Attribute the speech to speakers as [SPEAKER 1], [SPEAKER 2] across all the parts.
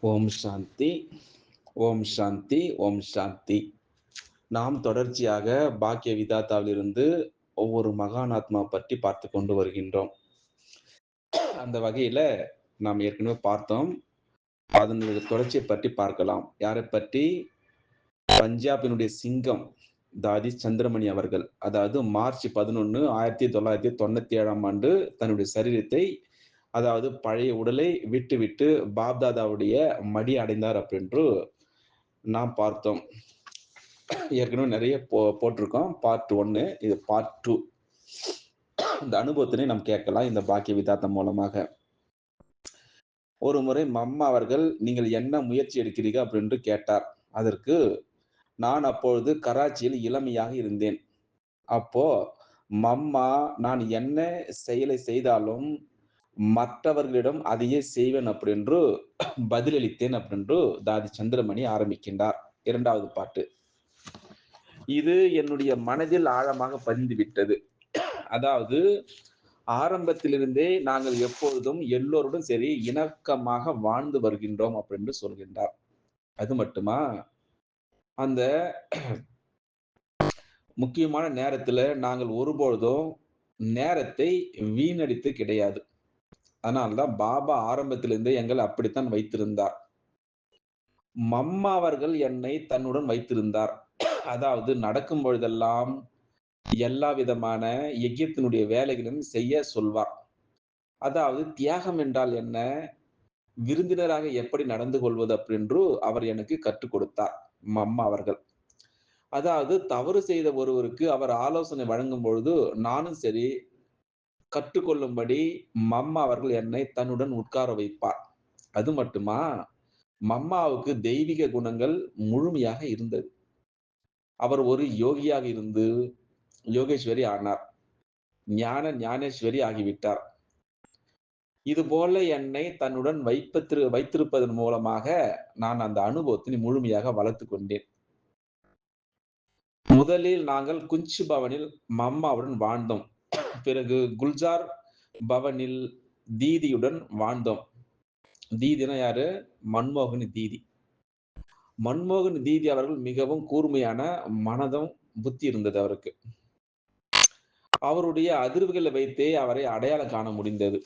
[SPEAKER 1] ஓம் சாந்தி, ஓம் சாந்தி, ஓம் சாந்தி. நாம் தொடர்ச்சியாக பாக்கிய விதாத்தாவிலிருந்து ஒவ்வொரு மகானாத்மா பற்றி பார்த்து கொண்டு வருகின்றோம். அந்த வகையில நாம் ஏற்கனவே பார்த்தோம். அதனுடைய தொடர்ச்சியை பற்றி பார்க்கலாம். யாரை பற்றி? பஞ்சாபினுடைய சிங்கம் தாதி சந்திரமணி அவர்கள். அதாவது மார்ச் 11, 1997ஆம் ஆண்டு தன்னுடைய சரீரத்தை, அதாவது பழைய உடலை விட்டுவிட்டு பாப்தாதாவுடைய மடி அடைந்தார் அப்படின்று நாம் பார்த்தோம். ஏற்கனவே நிறைய போட்டிருக்கோம். பார்ட் 1, இது பார்ட் 2. இந்த அனுபவத்தினை நாம் கேட்கலாம் இந்த பாக்கிய விதாத்தம் மூலமாக. ஒரு முறை மம்மா அவர்கள், நீங்கள் என்ன முயற்சி எடுக்கிறீர்கள் அப்படின்னு கேட்டார். அதற்கு நான் அப்பொழுது கராச்சியில் இளமையாக இருந்தேன். அப்போ மம்மா, நான் என்ன செயலை செய்தாலும் மற்றவர்களிடம் அதையே செய்வேன் அப்படின்று பதிலளித்தேன் அப்படின்று தாதி சந்திரமணி ஆரம்பிக்கின்றார். 2வது பாட்டு. இது என்னுடைய மனதில் ஆழமாக பதிந்து விட்டது. அதாவது ஆரம்பத்திலிருந்தே நாங்கள் எப்பொழுதும் எல்லோருடன் சரி இணக்கமாக வாழ்ந்து வருகின்றோம் அப்படின்னு சொல்கின்றார். அது மட்டுமா, அந்த முக்கியமான நேரத்துல நாங்கள் ஒருபொழுதும் நேரத்தை வீணடித்து கிடையாது. அதனால்தான் பாபா ஆரம்பத்திலிருந்தே எங்களை அப்படித்தான் வைத்திருந்தார். மம்மா அவர்கள் என்னை தன்னுடன் வைத்திருந்தார். அதாவது நடக்கும் பொழுதெல்லாம் எல்லா விதமான யஜ்யத்தினுடைய வேலைகளையும் செய்ய சொல்வார். அதாவது தியாகம் என்றால் என்ன? விருந்தினராக எப்படி நடந்து கொள்வது அப்படின்று அவர் எனக்கு கற்றுக் கொடுத்தார், மம்மா அவர்கள். அதாவது தவறு செய்த ஒருவருக்கு அவர் ஆலோசனை வழங்கும் பொழுது நானும் சரி கற்றுக்கொள்ளும்படி மம்மா அவர்கள் என்னை தன்னுடன் உட்கார வைப்பார். அது மட்டுமா, மம்மாவுக்கு தெய்வீக குணங்கள் முழுமையாக இருந்தது. அவர் ஒரு யோகியாக இருந்து யோகேஸ்வரி ஆனார். ஞானேஸ்வரி ஆகிவிட்டார். இது போல என்னை தன்னுடன் வைத்திருப்பதன் மூலமாக நான் அந்த அனுபவத்தினை முழுமையாக வளர்த்துக் கொண்டேன். முதலில் நாங்கள் குஞ்சு பவனில் மம்மாவுடன் வாழ்ந்தோம். பிறகு குல்ஜார் பவனில் தீதியுடன் வாழ்ந்தோம். தீதினா யாரு? மன்மோகன் தீதி. மன்மோகன் தீதி அவர்கள் மிகவும் கூர்மையான மனதும் புத்தி இருந்தது அவருக்கு. அவருடைய அதிர்வுகளை வைத்தே அவரை அடையாளம் காண முடிந்தது.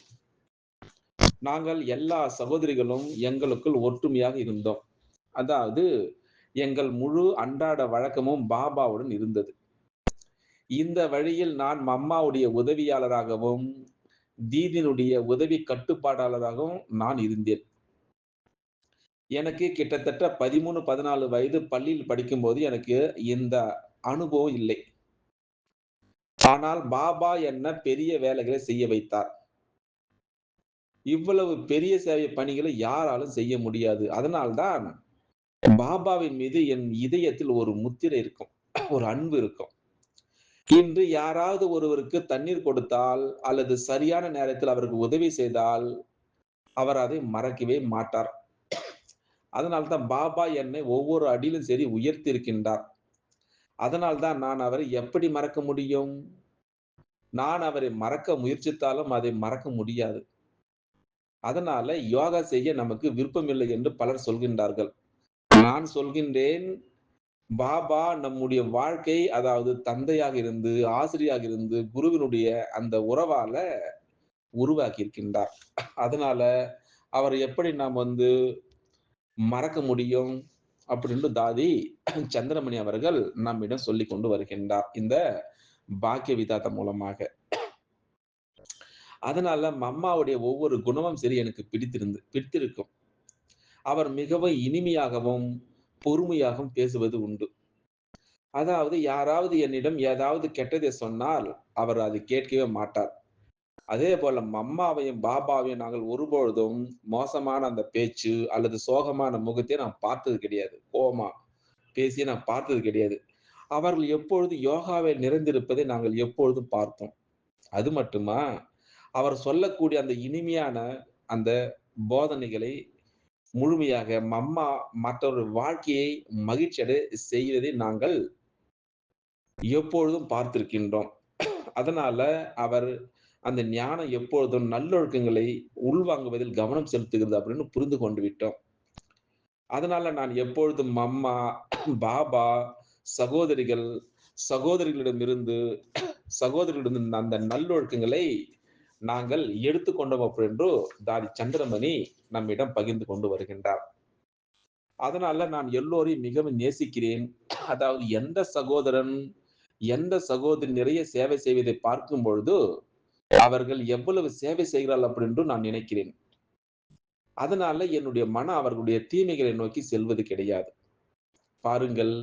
[SPEAKER 1] நாங்கள் எல்லா சகோதரிகளும் எங்களுக்குள் ஒற்றுமையாக இருந்தோம். அதாவது எங்கள் முழு அன்றாட வழக்கமும் பாபாவுடன் இருந்தது. இந்த வழியில் நான் மம்மாவுடைய உதவியாளராகவும் தீதினுடைய உதவி கட்டுப்பாட்டாளராகவும் நான் இருந்தேன். எனக்கு கிட்டத்தட்ட 13, 14 வயது பள்ளியில் படிக்கும்போது எனக்கு இந்த அனுபவம் இல்லை. ஆனால் பாபா என்ன பெரிய வேலைகளை செய்ய வைத்தார். இவ்வளவு பெரிய சேவை பணிகளை யாராலும் செய்ய முடியாது. அதனால்தான் பாபாவின் மீது என் இதயத்தில் ஒரு முத்திரை இருக்கும். ஒரு அன்பு இருக்கும். இன்று யாராவது ஒருவருக்கு தண்ணீர் கொடுத்தால் அல்லது சரியான நேரத்தில் அவருக்கு உதவி செய்தால் அவர் அதை மறக்கவே மாட்டார். அதனால்தான் பாபா என்னை ஒவ்வொரு அடியிலும் சரி உயர்த்தி இருக்கின்றார். அதனால்தான் நான் அவரை எப்படி மறக்க முடியும்? நான் அவரை மறக்க முயற்சித்தாலும் அதை மறக்க முடியாது. அதனால யோகா செய்ய நமக்கு விருப்பமில்லை என்று பலர் சொல்கின்றார்கள். நான் சொல்கின்றேன், பாபா நம்முடைய வாழ்க்கை, அதாவது தந்தையாக இருந்து, ஆசிரியராக இருந்து, குருவினுடைய அந்த உறவால உருவாக்கி இருக்கின்றார். அதனால அவரை எப்படி நாம் மறக்க முடியும்? அப்படின்னு தாதி சந்திரமணி அவர்கள் நம்மிடம் சொல்லிக் கொண்டு வருகின்றார். இந்த பாக்கிய விதாத்தா மூலமாக. அதனால மம்மாவுடைய ஒவ்வொரு குணமும் சரி எனக்கு பிடித்திருக்கும். அவர் மிகவும் இனிமையாகவும், பொறுமையாகவும் பேசுவது உண்டு. அதாவது யாராவது என்னிடம் ஏதாவது கெட்டதை சொன்னால், அவர் அதை கேட்கவே மாட்டார். அதே போல மம்மாவையும், பாபாவையும் நாங்கள் ஒருபொழுதும் மோசமான அந்த பேச்சு அல்லது சோகமான முகத்தை நான் பார்த்தது கிடையாது. கோவமா பேசி நான் பார்த்தது கிடையாது. அவர்கள் எப்பொழுதும் யோகாவில் நிறைந்திருப்பதை நாங்கள் எப்பொழுதும் பார்த்தோம். அது மட்டுமா, அவர் சொல்லக்கூடிய அந்த இனிமையான அந்த போதனைகளை முழுமையாக மம்மா மற்றவர்கள் வாழ்க்கையை மகிழ்ச்சி அடைய செய்வதை நாங்கள் எப்பொழுதும் பார்த்திருக்கின்றோம். அதனால அவர் அந்த ஞானம் எப்பொழுதும் நல்லொழுக்கங்களை உள்வாங்குவதில் கவனம் செலுத்துகிறது அப்படின்னு புரிந்து கொண்டு விட்டோம். அதனால நான் எப்பொழுதும் அம்மா, பாபா, சகோதரிகள், சகோதரிகளிடமிருந்து சகோதரிகளிடம் அந்த நல்லொழுக்கங்களை நாங்கள் எடுத்துக்கொண்டோம் என்று தாதி சந்திரமணி நம்மிடம் பகிர்ந்து கொண்டு வருகின்றார். அதனால நான் எல்லோரையும் மிகவும் நேசிக்கிறேன். அதாவது எந்த சகோதரன், எந்த சகோதரி நிறைய சேவை செய்வதை பார்க்கும் பொழுது, அவர்கள் எவ்வளவு சேவை செய்கிறார்கள் அப்படி என்று நான் நினைக்கிறேன். அதனால என்னுடைய மனம் அவர்களுடைய தீமைகளை நோக்கி செல்வது கிடையாது. பாருங்கள்,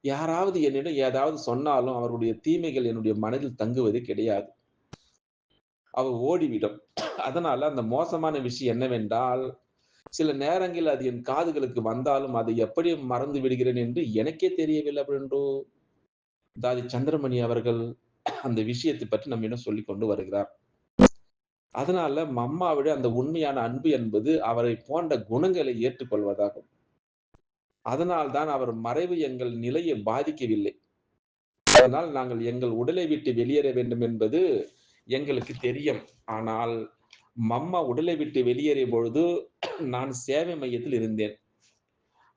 [SPEAKER 1] யாராவது என்னிடம் ஏதாவது சொன்னாலும் அவர்களுடைய தீமைகள் என்னுடைய மனதில் தங்குவது கிடையாது. அவ ஓடிவிடும். அதனால அந்த மோசமான விஷயம் என்னவென்றால், சில நேரங்களில் அது என் காதுகளுக்கு வந்தாலும் அதை எப்படி மறந்து விடுகிறேன் என்று எனக்கே தெரியவில்லை என்று தாதி சந்திரமணி அவர்கள் அந்த விஷயத்தை பற்றி நம்மிடம் சொல்லிக் கொண்டு வருகிறார். அதனால அம்மாவிட அந்த உண்மையான அன்பு என்பது அவரை போன்ற குணங்களை ஏற்றுக்கொள்வதாகும். அதனால் தான் அவர் மறைவு எங்கள் நிலையை பாதிக்கவில்லை. அதனால் நாங்கள் எங்கள் உடலை விட்டு வெளியேற வேண்டும் என்பது எங்களுக்கு தெரியும். ஆனால் மம்மா உடலை விட்டு வெளியேறிய பொழுது நான் சேவை மையத்தில் இருந்தேன்.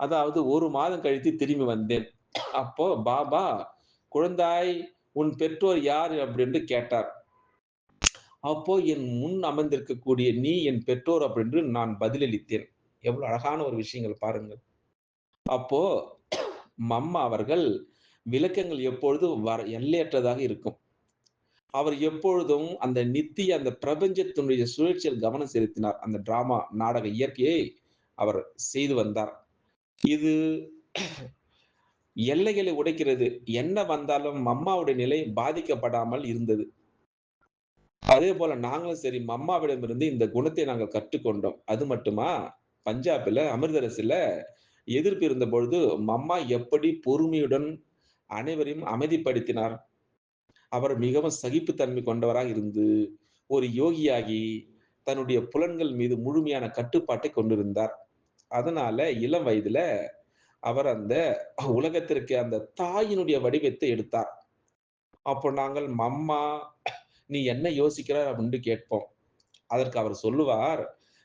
[SPEAKER 1] அதாவது 1 மாதம் கழித்து திரும்பி வந்தேன். அப்போ பாபா, "குழந்தாய், உன் பெற்றோர் யார்?" அப்படின்னு கேட்டார். அப்போ என் முன் அமர்ந்திருக்கக்கூடிய நீ என் பெற்றோர் அப்படின்னு நான் பதிலளித்தேன். எவ்வளவு அழகான ஒரு விஷயங்கள் பாருங்கள். அப்போ மம்மா அவர்கள் விளக்கங்கள் எப்பொழுதும் எல்லையற்றதாக இருக்கும். அவர் எப்பொழுதும் அந்த பிரபஞ்சத்தினுடைய சுழற்சியில் கவனம் செலுத்தினார். அந்த டிராமா, நாடக இயற்கையை அவர் செய்து வந்தார். இது எல்லைகளை உடைக்கிறது. என்ன வந்தாலும் அம்மாவுடைய நிலை பாதிக்கப்படாமல் இருந்தது. அதேபோல நாங்களும் சரி அம்மாவிடமிருந்து இந்த குணத்தை நாங்கள் கற்றுக்கொண்டோம். அது மட்டுமா, பஞ்சாபில அமிர்தரசில எதிர்ப்பு இருந்தபொழுது, அம்மா எப்படி பொறுமையுடன் அனைவரையும் அமைதிப்படுத்தினார். அவர் மிகவும் சகிப்புத்தன்மை கொண்டவராக இருந்து, ஒரு யோகியாகி, தன்னுடைய புலன்கள் மீது முழுமையான கட்டுப்பாட்டை கொண்டிருந்தார். அதனால இளம் வயதில அவர் அந்த உலகத்திற்கு அந்த தாயினுடைய வடிவத்தை எடுத்தார். அப்போ நாங்கள், "மம்மா, நீ என்ன யோசிக்கிறாய்?" அப்படின்னு கேட்போம். அதற்கு அவர் சொல்லுவார்,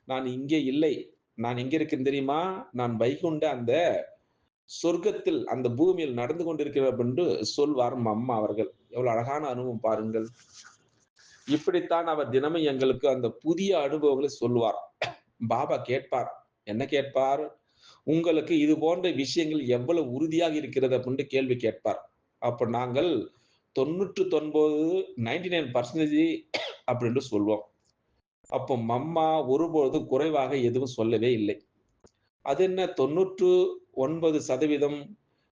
[SPEAKER 1] "நான் இங்கே இல்லை. நான் எங்க இருக்கேன் தெரியுமா? நான் வைகுண்ட அந்த சொர்க்கத்தில், அந்த பூமியில் நடந்து கொண்டிருக்கிறேன்" அப்படின்னு சொல்வார் அம்மா அவர்கள். எவ்வளவு அழகான அனுபவம் பாருங்கள். இப்படித்தான் அவர் தினமும் எங்களுக்கு அந்த புதிய அனுபவங்களை சொல்லுவார். பாபா கேட்பார். என்ன கேட்பார்? "உங்களுக்கு இது போன்ற விஷயங்கள் எவ்வளவு உறுதியாக இருக்கிறது?" அப்படின்னு கேள்வி கேட்பார். அப்ப நாங்கள் 99 99% அப்படின்னு சொல்வோம். அப்போ அம்மா ஒருபொழுதும் குறைவாக எதுவும் சொல்லவே இல்லை. அது என்ன 99%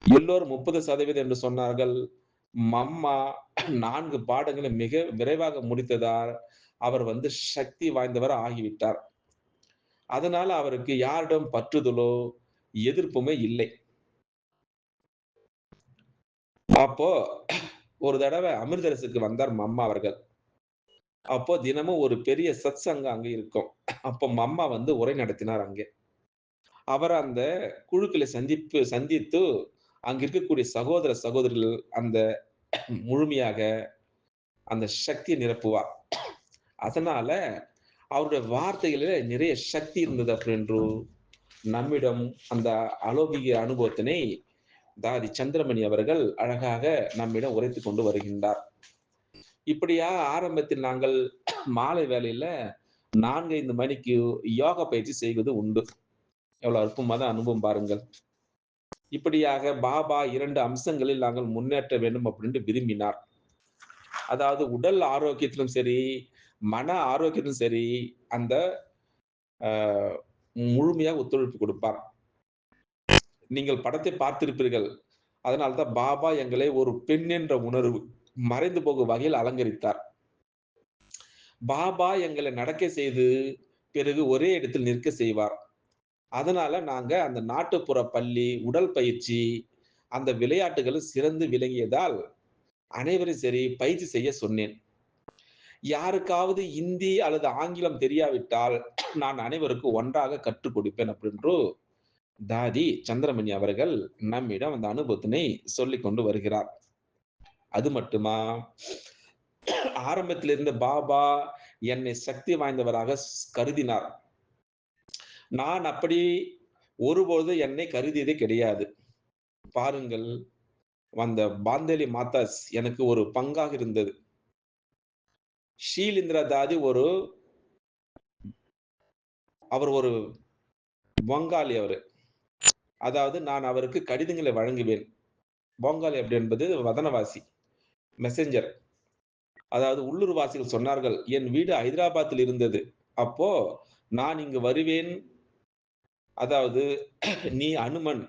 [SPEAKER 1] எல்லோரும் 30% என்று சொன்னார்கள். அம்மா 4 பாடங்களை மிக விரைவாக முடித்ததால், அவர் சக்தி வாய்ந்தவர் ஆகிவிட்டார். அதனால அவருக்கு யாரிடம் பற்றுதலோ, எதிர்ப்புமே இல்லை. அப்போ ஒரு தடவ அமிர்தரசுக்கு வந்தார் அம்மா அவர்கள். அப்போ தினமும் ஒரு பெரிய சத்சங்கம் அங்க இருக்கும். அப்போ அம்மா உரை நடத்தினார் அங்கே. அவர் அந்த குழுக்களை சந்தித்து அங்க இருக்கக்கூடிய சகோதர, சகோதரிகள் அந்த முழுமையாக அந்த சக்திய நிரப்புவார். அதனால அவருடைய வார்த்தைகளில நிறைய சக்தி இருந்தது அப்படின்று நம்மிடம் அந்த அலௌகிக அனுபவத்தினை தாதி சந்திரமணி அவர்கள் அழகாக நம்மிடம் உரைத்துக் கொண்டு வருகின்றார். இப்படியாக ஆரம்பத்தில் நாங்கள் மாலை வேளையில 4, 5 மணிக்கு யோகா பயிற்சி செய்வது உண்டு. எவ்வளவு அற்புதமான அனுபவம் பாருங்கள். இப்படியாக பாபா 2 அம்சங்களில் நாங்கள் முன்னேற்ற வேண்டும் அப்படின்னு விரும்பினார். அதாவது உடல் ஆரோக்கியத்திலும் சரி, மன ஆரோக்கியத்திலும் சரி, அந்த அ முழுமையா ஒத்துழைப்பு கொடுப்பார். நீங்கள் படத்தை பார்த்திருப்பீர்கள். அதனால தான் பாபா எங்களை ஒரு பெண் என்ற உணர்வு மறைந்து போகும் வகையில் அலங்கரித்தார். பாபா எங்களை நடக்க செய்து, பிறகு ஒரே இடத்தில் நிற்க செய்வார். அதனால நாங்க அந்த நாட்டுப்புற பள்ளி, உடல் பயிற்சி, அந்த விளையாட்டுகளும் சிறந்து விளங்கியதால், அனைவரும் சரி பயிற்சி செய்ய சொன்னேன். யாருக்காவது இந்தி அல்லது ஆங்கிலம் தெரியாவிட்டால், நான் அனைவருக்கும் ஒன்றாக கற்றுக் கொடுப்பேன் அப்படின்று தாதி சந்திரமணி அவர்கள் நம்மிடம் அந்த அனுபவத்தினை சொல்லிக் கொண்டு வருகிறார். அது மட்டுமா, ஆரம்பத்தில் இருந்த பாபா என்னை சக்தி வாய்ந்தவராக கருதினார். நான் அப்படி ஒருபோதும் என்னை கருதியதே கிடையாது. பாருங்கள், அந்த பாந்தேலி மாதாஸ் எனக்கு ஒரு பங்காக இருந்தது. ஷீலிந்திர தாதி அவர் ஒரு வங்காளி அவரு. அதாவது நான் அவருக்கு கடிதங்களை வழங்குவேன். வங்காளி அப்படி என்பது வதனவாசி, மெசேஞ்சர். அதாவது உள்ளூர் வாசிகள் சொன்னார்கள், என் வீடு ஹைதராபாத்தில் இருந்தது. அப்போ நான் இங்கு வருவேன். அதாவது நீ அனுமன்,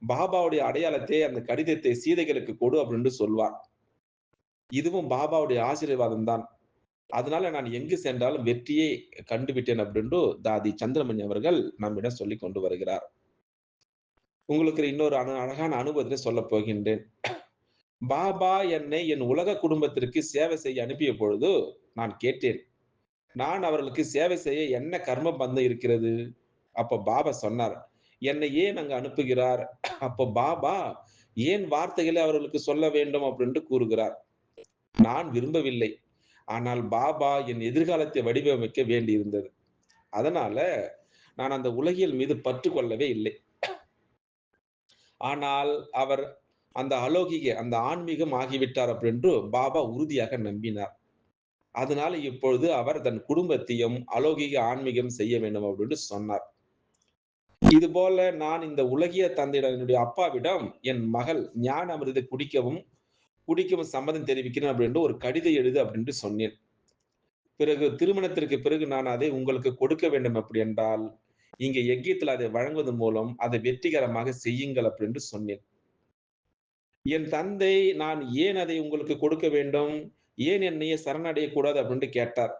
[SPEAKER 1] பாபாவுடைய அடையாளத்தை அந்த கடிதத்தை சீதைகளுக்கு கொடு அப்படின்னு சொல்வார். இதுவும் பாபாவுடைய ஆசீர்வாதம் தான். அதனால நான் எங்கு சென்றாலும் வெற்றியை கண்டுவிட்டேன் அப்படின்னு தாதி சந்திரமணி அவர்கள் நம்மிடம் சொல்லிக் கொண்டு வருகிறார். உங்களுக்கு இன்னொரு அழகான அனுபவத்தை சொல்லப் போகின்றேன். பாபா என்னை என் உலக குடும்பத்திற்கு சேவை செய்ய அனுப்பிய பொழுது நான் கேட்டேன். நான் அவர்களுக்கு சேவை செய்ய என்ன கர்ம பந்தம் இருக்கிறது? அப்ப பாபா சொன்னார், என்னை ஏன் அங்கு அனுப்புகிறார்? அப்போ பாபா ஏன் வார்த்தைகளை அவர்களுக்கு சொல்ல வேண்டும் அப்படின்ட்டு கூறுகிறார். நான் விரும்பவில்லை. ஆனால் பாபா என் எதிர்காலத்தை வடிவமைக்க வேண்டியிருந்தது. அதனால நான் அந்த உலகியல் மீது பற்று கொள்ளவே இல்லை. ஆனால் அவர் அந்த அலௌகிக, அந்த ஆன்மீகம் ஆகிவிட்டார் அப்படின்று பாபா உறுதியாக நம்பினார். அதனால இப்பொழுது அவர் தன் குடும்பத்தையும் அலௌகிக ஆன்மீகம் செய்ய வேண்டும் அப்படின்னு சொன்னார். இதுபோல நான் இந்த உலகிய தந்தையிடம் என்னுடைய அப்பாவிடம் என் மகள் ஞான அமிர்தத்தை குடிக்கவும் சம்மதம் தெரிவிக்கிறேன் அப்படின்ட்டு ஒரு கடிதம் எழுது அப்படின்ட்டு சொன்னேன். பிறகு திருமணத்திற்கு பிறகு நான் அதை உங்களுக்கு கொடுக்க வேண்டும் அப்படி என்றால், இங்க யக்கியத்தில் அதை வழங்குவதன் மூலம் அதை வெற்றிகரமாக செய்யுங்கள் அப்படின்ட்டு சொன்னேன். என் தந்தை நான் ஏன் அதை உங்களுக்கு கொடுக்க வேண்டும்? ஏன் என்னையே சரணடையக் கூடாது அப்படின்ட்டு கேட்டார்.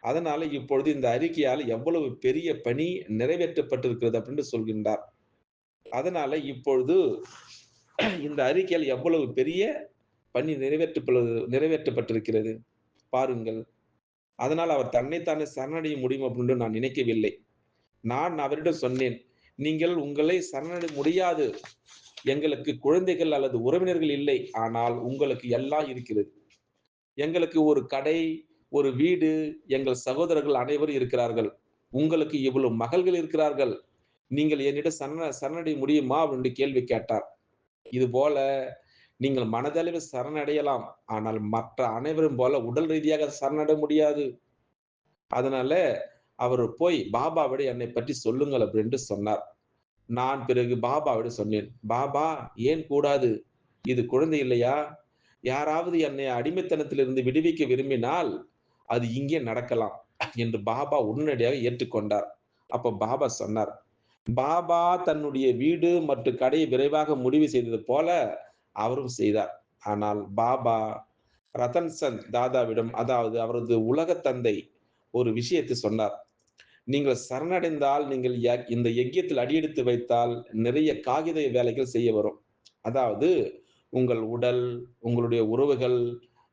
[SPEAKER 1] அதனால இப்பொழுது இந்த அறிக்கையால் எவ்வளவு பெரிய பணி நிறைவேற்றப்பட்டிருக்கிறது அப்படின்ட்டு சொல்கின்றார். அதனால இப்பொழுது இந்த அறிக்கையால் எவ்வளவு பெரிய பணி நிறைவேற்றப்பட்டிருக்கிறது பாருங்கள். அதனால் அவர் தன்னைத்தானே சரணடைய முடியும் அப்படின்னு நான் நினைக்கவில்லை. நான் அவரிடம் சொன்னேன், நீங்கள் உங்களை சரணடைய முடியாது. எங்களுக்கு குழந்தைகள் அல்லது உறவினர்கள் இல்லை. ஆனால் உங்களுக்கு எல்லாம் இருக்கிறது. எங்களுக்கு ஒரு கடை, ஒரு வீடு, எங்கள் சகோதரர்கள் அனைவரும் இருக்கிறார்கள். உங்களுக்கு இவ்வளவு மகள்கள் இருக்கிறார்கள். நீங்கள் என்னிடம் சரணடைய முடியுமா? என்று கேள்வி கேட்டார். இதுபோல நீங்கள் மனதளவில் சரணடையலாம். ஆனால் மற்ற அனைவரும் போல உடல் ரீதியாக சரணடைய முடியாது. அதனால அவரு போய் பாபாவிடம் என்னை பற்றி சொல்லுங்கள் அப்படின்னு சொன்னார். நான் பிறகு பாபாவிடம் சொன்னேன். பாபா ஏன் கூடாது? இது குழந்தை இல்லையா? யாராவது என்னை அடிமைத்தனத்திலிருந்து விடுவிக்க விரும்பினால், அது இங்கே நடக்கலாம் என்று பாபா உடனடியாக ஏற்றுக்கொண்டார். அப்ப பாபா சொன்னார், பாபா தன்னுடைய வீடு மற்றும் கடையை விரைவாக முடிவு செய்தது போல அவரும் செய்தார். ஆனால் பாபா ரத்தன் சந்த் தாதாவிடம், அதாவது அவரது உலக தந்தை ஒரு விஷயத்தை சொன்னார். நீங்கள் சரணடைந்தால், நீங்கள் இந்த யக்கியத்தில் அடியெடுத்து வைத்தால் நிறைய காகித வேலைகள் செய்ய வரும். அதாவது உங்கள் உடல், உங்களுடைய உறவுகள்,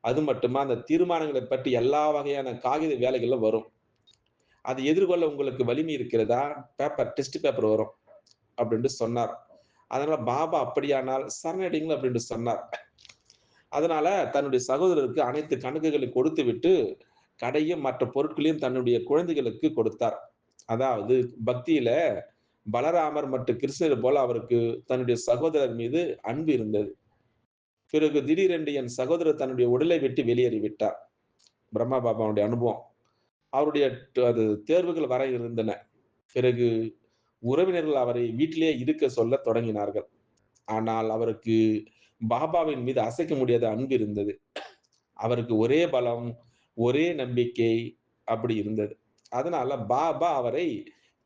[SPEAKER 1] அது மட்டுமா அந்த தீர்மானங்களை பற்றி எல்லா வகையான காகித வேலைகளும் வரும். அதை எதிர்கொள்ள உங்களுக்கு வலிமை இருக்கிறதா? டெஸ்ட் பேப்பர் வரும் அப்படின்னு சொன்னார். அதனால பாபா அப்படியானால் சரணடைங்கள் அப்படின்னு சொன்னார். அதனால தன்னுடைய சகோதரருக்கு அனைத்து கணக்குகளை கொடுத்துவிட்டு கடையும் மற்ற பொருட்களையும் தன்னுடைய குழந்தைகளுக்கு கொடுத்தார். அதாவது பக்தியில பலராமர் மற்றும் கிருஷ்ணர் போல அவருக்கு தன்னுடைய சகோதரர் மீது அன்பு இருந்தது. பிறகு திடீரென்று என் சகோதரர் தன்னுடைய உடலை விட்டு வெளியேறிவிட்டார். பிரம்மா பாபாவுடைய அனுபவம். அவருடைய அது தேர்வுகள் வர இருந்தன. பிறகு உறவினர்கள் அவரை வீட்டிலேயே இருக்க சொல்ல தொடங்கினார்கள். ஆனால் அவருக்கு பாபாவின் மீது அசைக்க முடியாத அன்பு இருந்தது. அவருக்கு ஒரே பலம், ஒரே நம்பிக்கை அப்படி இருந்தது. அதனால பாபா அவரை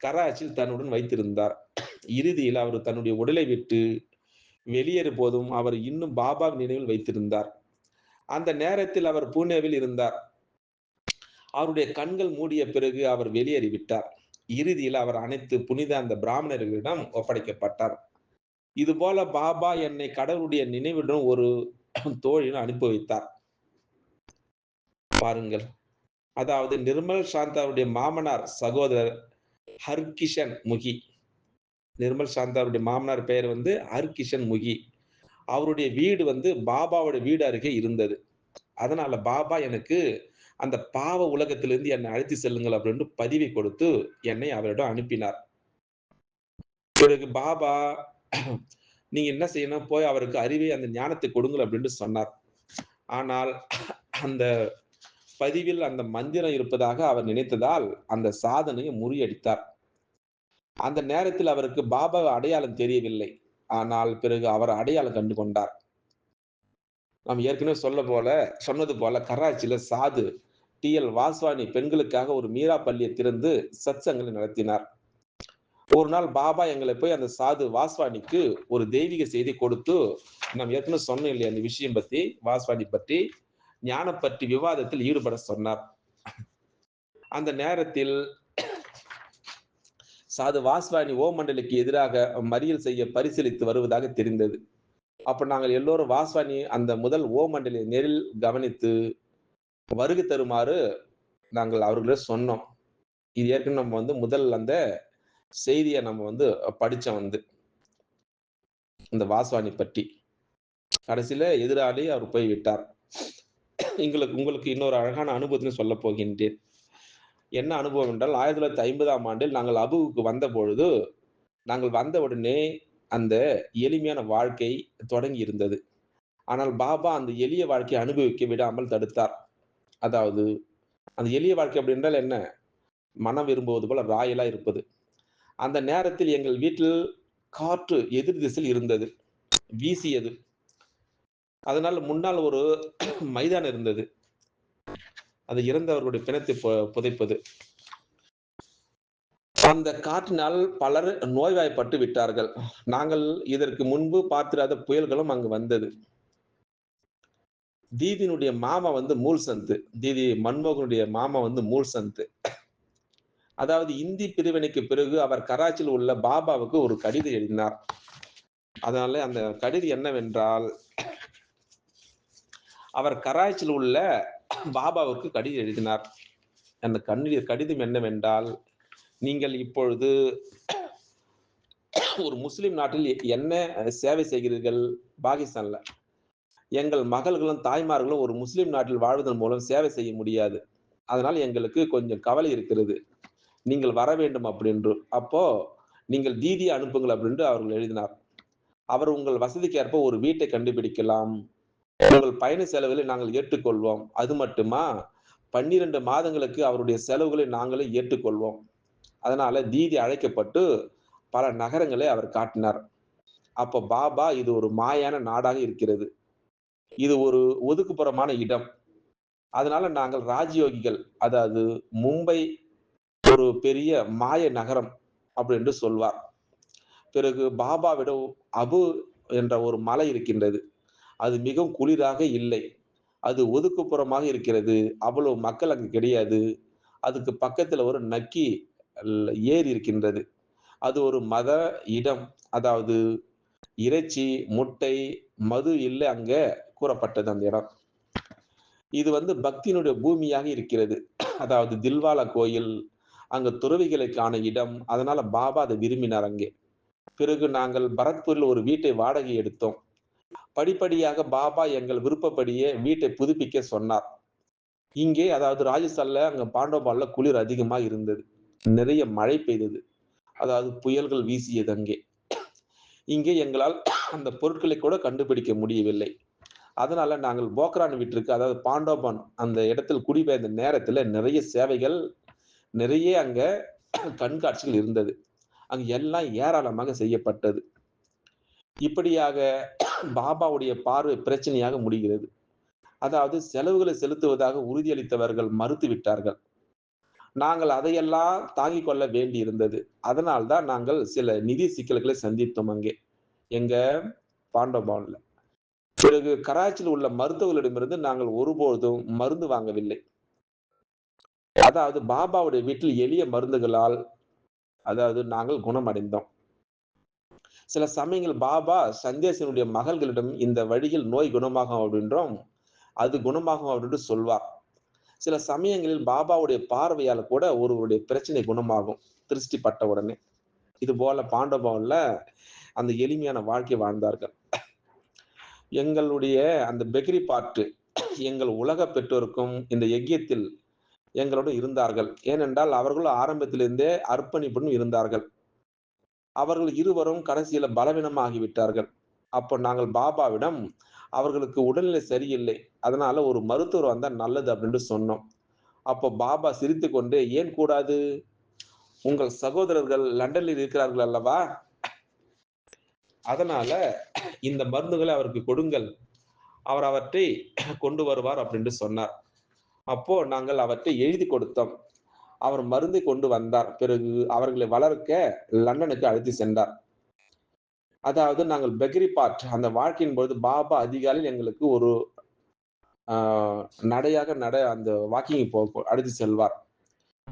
[SPEAKER 1] கராச்சியில் தன்னுடன் வைத்திருந்தார். இறுதியில் அவர் தன்னுடைய உடலை விட்டு வெளியேறும் போதும் அவர் இன்னும் பாபாவின் நினைவில் வைத்திருந்தார். அந்த நேரத்தில் அவர் பூனேவில் இருந்தார். அவருடைய கண்கள் மூடிய பிறகு அவர் வெளியேறிவிட்டார். இறுதியில் அவர் அனைத்து புனித அந்த பிராமணர்களிடம் ஒப்படைக்கப்பட்டார். இது போல பாபா என்னை கடவுளுடைய நினைவுடன் ஒரு தோழியுடன் அனுப்பி வைத்தார். பாருங்கள். அதாவது நிர்மல் சாந்தாவுடைய மாமனார் சகோதரர் ஹர்கிஷன் முகி. நிர்மல் சாந்தாவுடைய மாமனார் பெயர் ஹர்கிஷன் முகி. அவருடைய வீடு பாபாவுடைய வீடு அருகே இருந்தது. அதனால பாபா எனக்கு அந்த பாவ உலகத்திலிருந்து என்னை அழைத்து செல்லுங்கள் அப்படின்னு பதிவை கொடுத்து என்னை அவரிடம் அனுப்பினார். பிறகு பாபா நீங்க என்ன செய்யணும், போய் அவருக்கு அறிவை அந்த ஞானத்தை கொடுங்கள் அப்படின்னு சொன்னார். ஆனால் அந்த பதிவில் அந்த மந்திரம் இருப்பதாக அவர் நினைத்ததால், அந்த சாதனையை முறியடித்தார். அந்த நேரத்தில் அவருக்கு பாபா அடையாளம் தெரியவில்லை. ஆனால் பிறகு அவர் அடையாளம் கண்டு கொண்டார். நாம் ஏற்கனவே சொன்னது போல கராச்சியில சாது டி.எல். வாஸ்வானி பெண்களுக்காக ஒரு மீரா பள்ளியை திறந்து சத்சங்களை நடத்தினார். ஒரு நாள் பாபா எங்களை போய் அந்த சாது வாஸ்வானிக்கு ஒரு தெய்வீக செய்தி கொடுத்து, நாம் ஏற்கனவே சொன்னோம் இல்லையா அந்த விஷயம் பத்தி, வாஸ்வானி பற்றி, ஞானம் பற்றி விவாதத்தில் ஈடுபட சொன்னார். அந்த நேரத்தில் சாது வாஸ்வானி ஓம் மண்டலுக்கு எதிராக மறியல் செய்ய பரிசீலித்து வருவதாக தெரிந்தது. அப்ப நாங்கள் எல்லோரும் வாஸ்வானி அந்த முதல் ஓம் மண்டலை நேரில் கவனித்து வருகை தருமாறு நாங்கள் அவர்களிடம் சொன்னோம். இது ஏற்கனவே நம்ம முதல் அந்த செய்திய நம்ம படிச்சோம் இந்த வாஸ்வானி பற்றி. கடைசியில எதிராளி அவர் போய்விட்டார். உங்களுக்கு இன்னொரு அழகான அனுபவத்தையும் சொல்லப் போகின்றேன். என்ன அனுபவம் என்றால் 1950ஆம் ஆண்டில் நாங்கள் அபுவுக்கு வந்தபொழுது, நாங்கள் வந்த உடனே அந்த எளிமையான வாழ்க்கை தொடங்கி இருந்தது. ஆனால் பாபா அந்த எளிய வாழ்க்கையை அனுபவிக்க விடாமல் தடுத்தார். அதாவது அந்த எளிய வாழ்க்கை அப்படி என்றால் என்ன? மனம் விரும்புவது போல ராயலா இருப்பது. அந்த நேரத்தில் எங்கள் வீட்டில் காற்று எதிர் திசையில் இருந்தது. வீசியது. அதனால முன்னால் ஒரு மைதானம் இருந்தது. அது இறந்தவர்களுடைய பிணத்தை புதைப்பது. அந்த காற்றினால் பலர் நோய்வாய்ப்பட்டு விட்டார்கள். நாங்கள் இதற்கு முன்பு பார்த்திராத புயல்களும் அங்கு வந்தது. தீதியினுடைய மாமா மூல்சந்த். தீதி மன்மோகனுடைய மாமா மூல்சந்த். அதாவது இந்தி பிரிவினைக்கு பிறகு அவர் கராச்சியில் உள்ள பாபாவுக்கு ஒரு கடிதம் எழுதினார். அதனால அந்த கடிதம் என்னவென்றால், அவர் கராச்சியில் உள்ள பாபாவுக்கு கடிதம் எழுதினார். அந்த கடிதம் என்னவென்றால், நீங்கள் இப்பொழுது ஒரு முஸ்லிம் நாட்டில் என்ன சேவை செய்கிறீர்கள்? பாகிஸ்தான்ல. எங்கள் மகள்களும் தாய்மார்களும் ஒரு முஸ்லிம் நாட்டில் வாழ்வதன் மூலம் சேவை செய்ய முடியாது. அதனால் எங்களுக்கு கொஞ்சம் கவலை இருக்கிறது. நீங்கள் வர வேண்டும் அப்படின்று. அப்போ நீங்கள் தீதியை அனுப்புங்கள் அப்படின்று அவர்கள் எழுதினார். அவர் உங்கள் வசதிக்கு ஏற்ப ஒரு வீட்டை கண்டுபிடிக்கலாம். உங்கள் பயண செலவுகளை நாங்கள் ஏற்றுக்கொள்வோம். அது மட்டுமா 12 மாதங்களுக்கு அவருடைய செலவுகளை நாங்களே ஏற்றுக்கொள்வோம். அதனால தீதி அழைக்கப்பட்டு பல நகரங்களை அவர் காட்டினார். அப்ப பாபா இது ஒரு மாயான நாடாக இருக்கிறது. இது ஒரு ஒதுக்குப்புறமான இடம். அதனால நாங்கள் ராஜயோகிகள், அதாவது மும்பை ஒரு பெரிய மாய நகரம் அப்படின்னு சொல்வார். பிறகு பாபாவிடம் அபு என்ற ஒரு மலை இருக்கின்றது. அது மிகவும் குளிராக இல்லை. அது ஒதுக்குப்புறமாக இருக்கிறது. அவ்வளவு மக்கள் அங்கு கிடையாது. அதுக்கு பக்கத்துல ஒரு நக்கி ஏரி இருக்கின்றது. அது ஒரு மத இடம். அதாவது இறைச்சி, முட்டை, மது இல்ல அங்க கூறப்பட்டது அந்த இடம். இது பக்தியினுடைய பூமியாக இருக்கிறது. அதாவது தில்வாலா கோயில், அங்க துறவிகளுக்கான இடம். அதனால பாபா அதை விரும்பினார் அங்கே. பிறகு நாங்கள் பரத்பூரில் ஒரு வீட்டை வாடகை எடுத்தோம். படிப்படியாக பாபா எங்கள் விருப்பப்படியே வீட்டை புதுப்பிக்க சொன்னார். இங்கே அதாவது ராஜஸ்தான்ல அங்க பாண்டோபால்ல குளிர் அதிகமா இருந்தது. நிறைய மழை பெய்தது. அதாவது புயல்கள் வீசியது அங்கே. இங்கே எங்களால் அந்த பொருட்களை கூட கண்டுபிடிக்க முடியவில்லை. அதனால நாங்கள் போக்ரான் வீட்டிற்கு, அதாவது பாண்டோபான் அந்த இடத்தில் குடிபெயர்ந்த நேரத்துல நிறைய சேவைகள், நிறைய அங்க கண்காட்சிகள் இருந்தது. அங்க எல்லாம் ஏராளமாக செய்யப்பட்டது. இப்படியாக பாபாவுடைய பார்வை பிரச்சனையாக முடிகிறது. அதாவது செலவுகளை செலுத்துவதாக உறுதியளித்தவர்கள் மறுத்து விட்டார்கள். நாங்கள் அதையெல்லாம் தாங்கிக் கொள்ள வேண்டி இருந்தது. அதனால்தான் நாங்கள் சில நிதி சிக்கல்களை சந்தித்தோம் அங்கே. எங்க பாண்டோபான்ல. பிறகு கராச்சியில் உள்ள மருத்துவர்களிடமிருந்து நாங்கள் ஒருபோதும் மருந்து வாங்கவில்லை. அதாவது பாபாவுடைய வீட்டில் எளிய மருந்துகளால் அதாவது நாங்கள் குணமடைந்தோம். சில சமயங்கள் பாபா சந்தேசனுடைய மகள்களிடம் இந்த வழியில் நோய் குணமாகும் அப்படின்றும், அது குணமாகும் அப்படின்னு சொல்வார். சில சமயங்களில் பாபாவுடைய பார்வையால கூட ஒருவருடைய பிரச்சனை குணமாகும். திருஷ்டி பட்ட உடனே. இது போல பாண்டவன்ல அந்த எளிமையான வாழ்க்கை வாழ்ந்தார்கள். எங்களுடைய அந்த பெக்ரி பாட்டு எங்கள் உலக பெற்றோருக்கும் இந்த யஜ்யத்தில் எங்களோடு இருந்தார்கள். ஏனென்றால் அவர்களும் ஆரம்பத்திலிருந்தே அர்ப்பணிப்புடன் இருந்தார்கள். அவர்கள் இருவரும் கடைசியில பலவீனமாகிவிட்டார்கள். அப்போ நாங்கள் பாபாவிடம் அவர்களுக்கு உடல்நிலை சரியில்லை. அதனால ஒரு மருத்துவர் வந்தா நல்லது அப்படின்னு சொன்னோம். அப்போ பாபா சிரித்துக்கொண்டு, "ஏன் கூடாது? உங்கள் சகோதரர்கள் லண்டனில் இருக்கிறார்கள் அல்லவா? அதனால இந்த மருந்துகளை அவருக்கு கொடுங்கள். அவர் அவற்றை கொண்டு வருவார்" அப்படின்னு சொன்னார். அப்போ நாங்கள் அவற்றை எழுதிக் கொடுத்தோம். அவர் மருந்தை கொண்டு வந்தார். பிறகு அவர்களை வளர்க்க லண்டனுக்கு அழைத்து சென்றார். அதாவது நாங்கள் பெக்ரி பார்ட் அந்த வாழ்க்கையின் பொழுது பாபா அதிகாலையில் எங்களுக்கு ஒரு ஆ அந்த வாக்கிங் அழைத்து செல்வார்.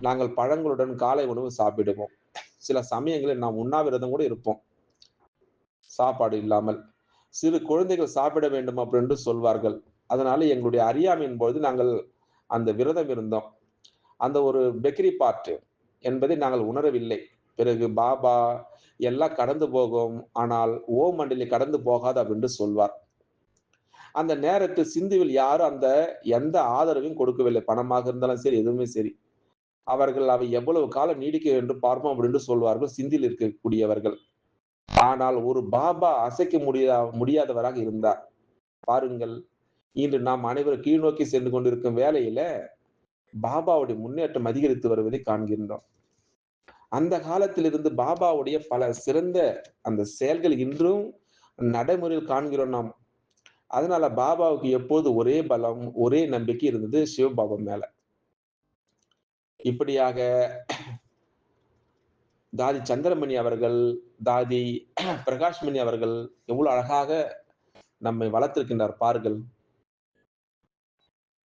[SPEAKER 1] நாங்கள் பழங்களுடன் காலை உணவு சாப்பிடுவோம். சில சமயங்களில் நாம் உண்ணாவிரதம் கூட இருப்போம். சாப்பாடு இல்லாமல். சிறு குழந்தைகள் சாப்பிட வேண்டும் அப்படின்னு சொல்வார்கள். அதனால எங்களுடைய அறியாமையின் பொழுது நாங்கள் அந்த விரதம் இருந்தோம். அந்த ஒரு பெக்ரி பார்ட் என்பதை நாங்கள் உணரவில்லை. பிறகு பாபா எல்லாம் கடந்து போகும். ஆனால் ஓம் மண்டலி கடந்து போகாது அப்படின்னு சொல்வார். அந்த நேரத்தில் சிந்துவில் யாரும் எந்த ஆதரவையும் கொடுக்கவில்லை. பணமாக இருந்தாலும் சரி, எதுவுமே சரி. அவர்கள் அவை எவ்வளவு காலம் நீடிக்கும் என்று பார்ப்போம் அப்படின்னு சொல்வார்கள் சிந்தியில் இருக்கக்கூடியவர்கள். ஆனால் ஒரு பாபா அசைக்க முடியாதவராக இருந்தார். பாருங்கள், இன்று நாம் அனைவரும் கீழ்நோக்கி சென்று கொண்டிருக்கும் வேளையில, பாபாவுடைய முன்னேற்றம் அதிகரித்து வருவதை காண்கின்றோம். அந்த காலத்திலிருந்து பாபாவுடைய பல சிறந்த அந்த செயல்கள் இன்றும் நடைமுறையில் காண்கிறோம் நாம். அதனால பாபாவுக்கு எப்போது ஒரே பலம், ஒரே நம்பிக்கை இருந்தது சிவபாபா மேல. இப்படியாக தாதி சந்திரமணி அவர்கள், தாதி பிரகாஷ்மணி அவர்கள் எவ்வளவு அழகாக நம்மை வளர்த்திருக்கின்றார் பாருங்கள்.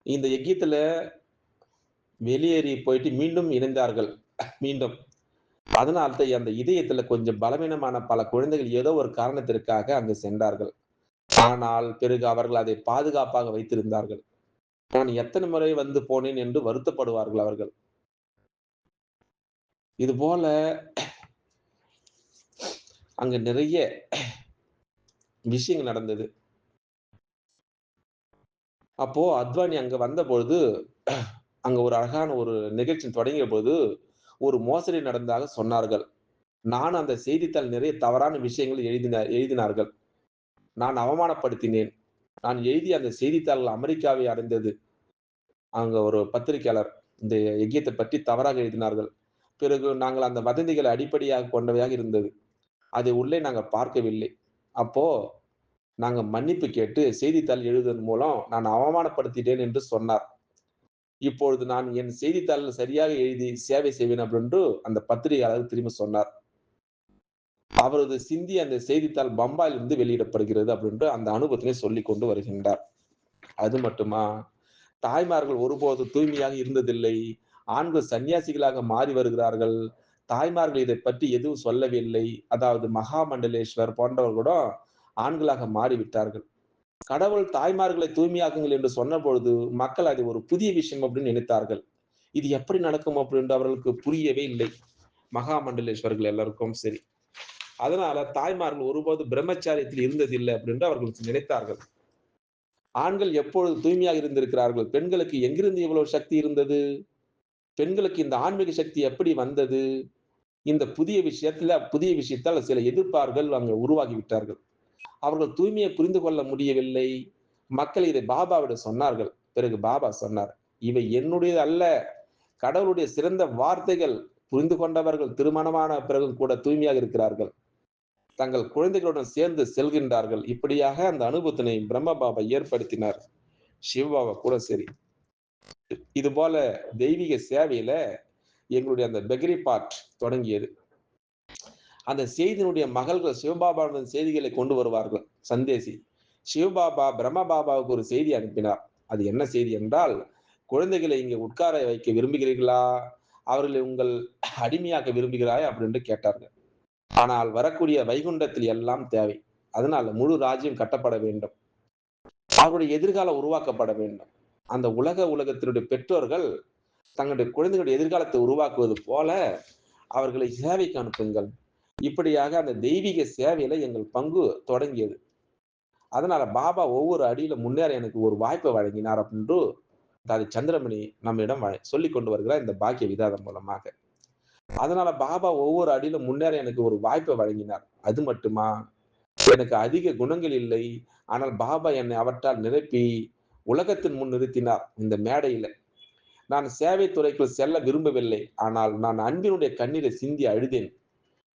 [SPEAKER 1] இந்த யக்கியத்துல வெளியேறி போயிட்டு மீண்டும் இணைந்தார்கள். மீண்டும். அதனால தான் அந்த இதயத்துல கொஞ்சம் பலவீனமான பல குழந்தைகள் ஏதோ ஒரு காரணத்திற்காக அங்கு சென்றார்கள். ஆனால் பிறகு அவர்கள் அதை பாதுகாப்பாக வைத்திருந்தார்கள். நான் எத்தனை முறை வந்து போனேன் என்று வருத்தப்படுவார்கள் அவர்கள். இதுபோல அங்க நிறைய விஷயங்கள் நடந்தது. அப்போ அத்வானி அங்க வந்தபொழுது, அங்க ஒரு அழகான ஒரு நிகழ்ச்சி தொடங்கிய பொழுது, ஒரு மோசடி நடந்ததாக சொன்னார்கள். நானும் அந்த செய்தித்தாள் நிறைய தவறான விஷயங்கள் எழுதினார்கள். நான் அவமானப்படுத்தினேன். நான் எழுதிய அந்த செய்தித்தாள்கள் அமெரிக்காவை அடைந்தது. அங்க ஒரு பத்திரிகையாளர் இந்த எக்கியத்தை பற்றி தவறாக எழுதினார்கள். பிறகு நாங்கள் அந்த வதந்திகளை அடிப்படையாகக் கொண்டவையாக இருந்தது. அதை உள்ளே நாங்க பார்க்கவில்லை. அப்போ நாங்க மன்னிப்பு கேட்டு செய்தித்தாள் எழுதுவதன் மூலம் நான் அவமானப்படுத்திட்டேன் என்று சொன்னார். இப்பொழுது நான் என் செய்தித்தாளில் சரியாக எழுதி சேவை செய்வேன் அப்படின்று அந்த பத்திரிகையாளர் திரும்பி சொன்னார். அவரது சிந்தி அந்த செய்தித்தாள் பம்பாயிலிருந்து வெளியிடப்படுகிறது அப்படின்று அந்த அனுபவத்தினை சொல்லிக் கொண்டு வருகின்றார். அது மட்டுமா? தாய்மார்கள் ஒருபோதும் தூய்மையாக இருந்ததில்லை. ஆண்கள் சன்னியாசிகளாக மாறி வருகிறார்கள். தாய்மார்கள் இதைப் பற்றி எதுவும் சொல்லவில்லை. அதாவது மகாமண்டலேஸ்வர் போன்றவர் கூட ஆண்களாக மாறிவிட்டார்கள். கடவுள் தாய்மார்களை தூய்மையாக்குங்கள் என்று சொன்னபொழுது, மக்கள் அதை ஒரு புதிய விஷயம் அப்படின்னு நினைத்தார்கள். இது எப்படி நடக்கும் அப்படின்னு அவர்களுக்கு புரியவே இல்லை. மகாமண்டலேஸ்வர்கள் எல்லாருக்கும் சரி. அதனால தாய்மார்கள் ஒருபோதும் பிரம்மச்சாரியத்தில் இருந்ததில்லை அப்படின்னு அவர்கள் நினைத்தார்கள். ஆண்கள் எப்பொழுது தூய்மையாக இருந்திருக்கிறார்கள்? பெண்களுக்கு எங்கிருந்து இவ்வளவு சக்தி இருந்தது? பெண்களுக்கு இந்த ஆன்மீக சக்தி எப்படி வந்தது? இந்த புதிய விஷயத்தால் சில எதிர்ப்பார்கள் அங்க உருவாகி விட்டார்கள். அவர்கள் தூய்மையை புரிந்து கொள்ள முடியவில்லை. மக்கள் இதை பாபாவிடம் சொன்னார்கள். பிறகு பாபா சொன்னார், "இவை என்னுடையது அல்ல. கடவுளுடைய சிறந்த வார்த்தைகள். புரிந்து கொண்டவர்கள் திருமணமான பிறகும் கூட தூய்மையாக இருக்கிறார்கள். தங்கள் குழந்தைகளுடன் சேர்ந்து செல்கின்றார்கள்." இப்படியாக அந்த அனுபவத்தினை பிரம்ம பாபா ஏற்படுத்தினார். சிவபாபா கூட சரி. இது போல தெய்வீக சேவையில எங்களுடைய அந்த பெக்ரி பார்ட் தொடங்கியது. அந்த செய்தியினுடைய மகள்கள் சிவபாபாவின் செய்திகளை கொண்டு வருவார்கள். சந்தேசி. சிவபாபா பிரம்ம பாபாவுக்கு ஒரு செய்தி அனுப்பினார். அது என்ன செய்தி என்றால், குழந்தைகளை இங்கே உட்கார வைக்க விரும்புகிறீர்களா? அவர்களை உங்கள் அடிமையாக்க விரும்புகிறாயா? அப்படின்னு கேட்டார்கள். ஆனால் வரக்கூடிய வைகுண்டத்தில் எல்லாம் தேவை. அதனால முழு ராஜ்யம் கட்டப்பட வேண்டும். அவருடைய எதிர்காலம் உருவாக்கப்பட வேண்டும். அந்த உலகத்தினுடைய பெற்றோர்கள் தங்களுடைய குழந்தைகளுடைய எதிர்காலத்தை உருவாக்குவது போல அவர்களை சேவைக்கு அனுப்புங்கள். இப்படியாக அந்த தெய்வீக சேவையில எங்கள் பங்கு தொடங்கியது. அதனால பாபா ஒவ்வொரு அடியில முன்னேற எனக்கு ஒரு வாய்ப்பை வழங்கினார் அப்படின்னு தாதி சந்திரமணி நம்மிடம் சொல்லிக் கொண்டு வருகிறார் இந்த பாக்கிய விதாதம் மூலமாக. அதனால பாபா ஒவ்வொரு அடியிலும் முன்னேற எனக்கு ஒரு வாய்ப்பை வழங்கினார். அது மட்டுமா, எனக்கு அதிக குணங்கள் இல்லை. ஆனால் பாபா என்னை அவற்றால் நிரப்பி உலகத்தின் முன் நிறுத்தினார் இந்த மேடையில. நான் சேவை துறைக்குள் செல்ல விரும்பவில்லை. ஆனால் நான் அன்பினுடைய கண்ணீரை சிந்தி அழுதேன்.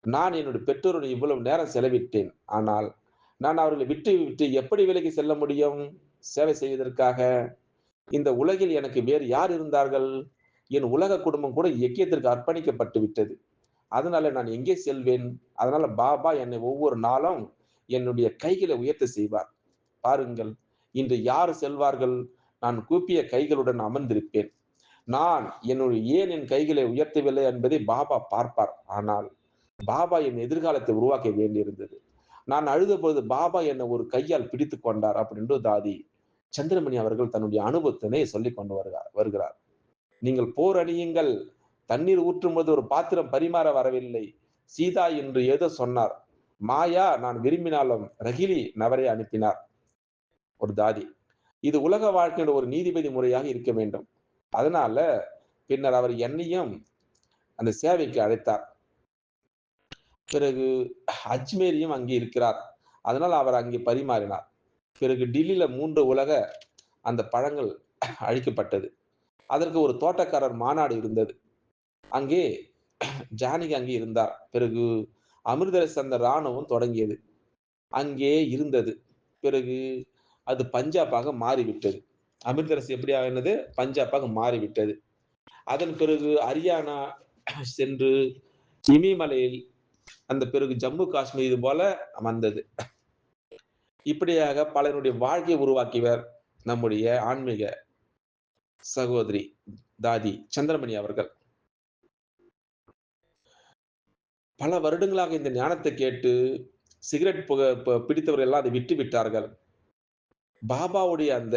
[SPEAKER 1] நான் என்னுடைய பெற்றோருடன் இவ்வளவு நேரம் செலவிட்டேன். ஆனால் நான் அவர்களை விட்டு விட்டு எப்படி விலகி செல்ல முடியும்? சேவை செய்வதற்காக. இந்த உலகில் எனக்கு வேறு யார் இருந்தார்கள்? என் உலக குடும்பம் கூட இயக்கியத்திற்கு அர்ப்பணிக்கப்பட்டு விட்டது. அதனால நான் எங்கே செல்வேன்? அதனால பாபா என்னை ஒவ்வொரு நாளும் என்னுடைய கைகளை உயர்த்த செய்வார். பாருங்கள், இன்று யார் செல்வார்கள்? நான் கூப்பிய கைகளுடன் அமர்ந்திருப்பேன். நான் ஏன் என் கைகளை உயர்த்தவில்லை என்பதை பாபா பார்ப்பார். ஆனால் பாபா என் எதிர்காலத்தை உருவாக்க வேண்டியிருந்தது. நான் அழுதபொழுது பாபா என்னை ஒரு கையால் பிடித்துக் கொண்டார் அப்படின்னு தாதி சந்திரமணி அவர்கள் தன்னுடைய அனுபவத்தினை சொல்லிக் கொண்டு வருகிறார். நீங்கள் போர் அணியுங்கள். தண்ணீர் ஊற்றும்போது ஒரு பாத்திரம் பரிமாற வரவில்லை. சீதா என்று ஏதோ சொன்னார். மாயா நான் விரும்பினாலும் ரகிலி நபரை அனுப்பினார் ஒரு தாதி. இது உலக வாழ்க்கையோட ஒரு நீதிபதி முறையாக இருக்க வேண்டும். அதனால பின்னர் அவர் என்னையும் அந்த சேவைக்கு அழைத்தார். பிறகு அஜ்மேரியும் அங்கே இருக்கிறார். அதனால் அவர் அங்கே பரிமாறினார். பிறகு டில்லியில 3 உலக அந்த பழங்கள் அழிக்கப்பட்டது. அதற்கு ஒரு தோட்டக்காரர் மாநாடு இருந்தது. அங்கே ஜானகி அங்கே இருந்தார். பிறகு அமிர்தசரஸ் அந்த ராணுவம் தொடங்கியது. அங்கே இருந்தது. பிறகு அது பஞ்சாபாக மாறிவிட்டது. அமிர்தசரஸ் எப்படி ஆனது? பஞ்சாபாக மாறிவிட்டது. அதன் பிறகு ஹரியானா சென்று இமயமலையில் அந்த பிறகு ஜம்மு காஷ்மீர் இது போல வந்தது. இப்படியாக பலருடைய வாழ்க்கையை உருவாக்கியவர் நம்முடைய ஆன்மீக சகோதரி தாதி சந்திரமணி அவர்கள். பல வருடங்களாக இந்த ஞானத்தை கேட்டு சிகரெட் பிடித்தவர்கள் எல்லாம் அதை விட்டு விட்டார்கள். பாபாவுடைய அந்த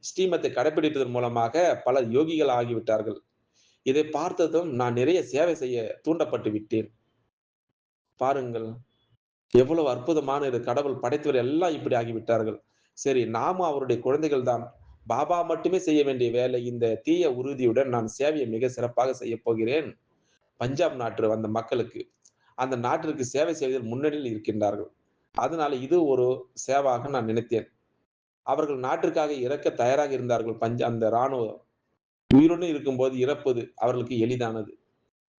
[SPEAKER 1] ஸ்ரீமத்தை கடைபிடிப்பதன் மூலமாக பலர் யோகிகள் ஆகிவிட்டார்கள். இதை பார்த்ததும் நான் நிறைய சேவை செய்ய தூண்டப்பட்டு விட்டேன். பாருங்கள், எவ்வளவு அற்புதமான இது கடவுள் படைத்தவர் எல்லாம் இப்படி ஆகிவிட்டார்கள். சரி, நாமும் அவருடைய குழந்தைகள் தான். பாபா மட்டுமே செய்ய வேண்டிய வேலை. இந்த தீய உறுதியுடன் நான் சேவையை மிக சிறப்பாக செய்யப் போகிறேன். பஞ்சாப் நாட்டு அந்த மக்களுக்கு. அந்த நாட்டிற்கு சேவை செய்வதில் முன்னணியில் இருக்கின்றார்கள். அதனால இது ஒரு சேவாக நான் நினைத்தேன். அவர்கள் நாட்டிற்காக இறக்க தயாராக இருந்தார்கள். அந்த ராணுவம் உயிருடன் இருக்கும்போது இறப்பது அவர்களுக்கு எளிதானது.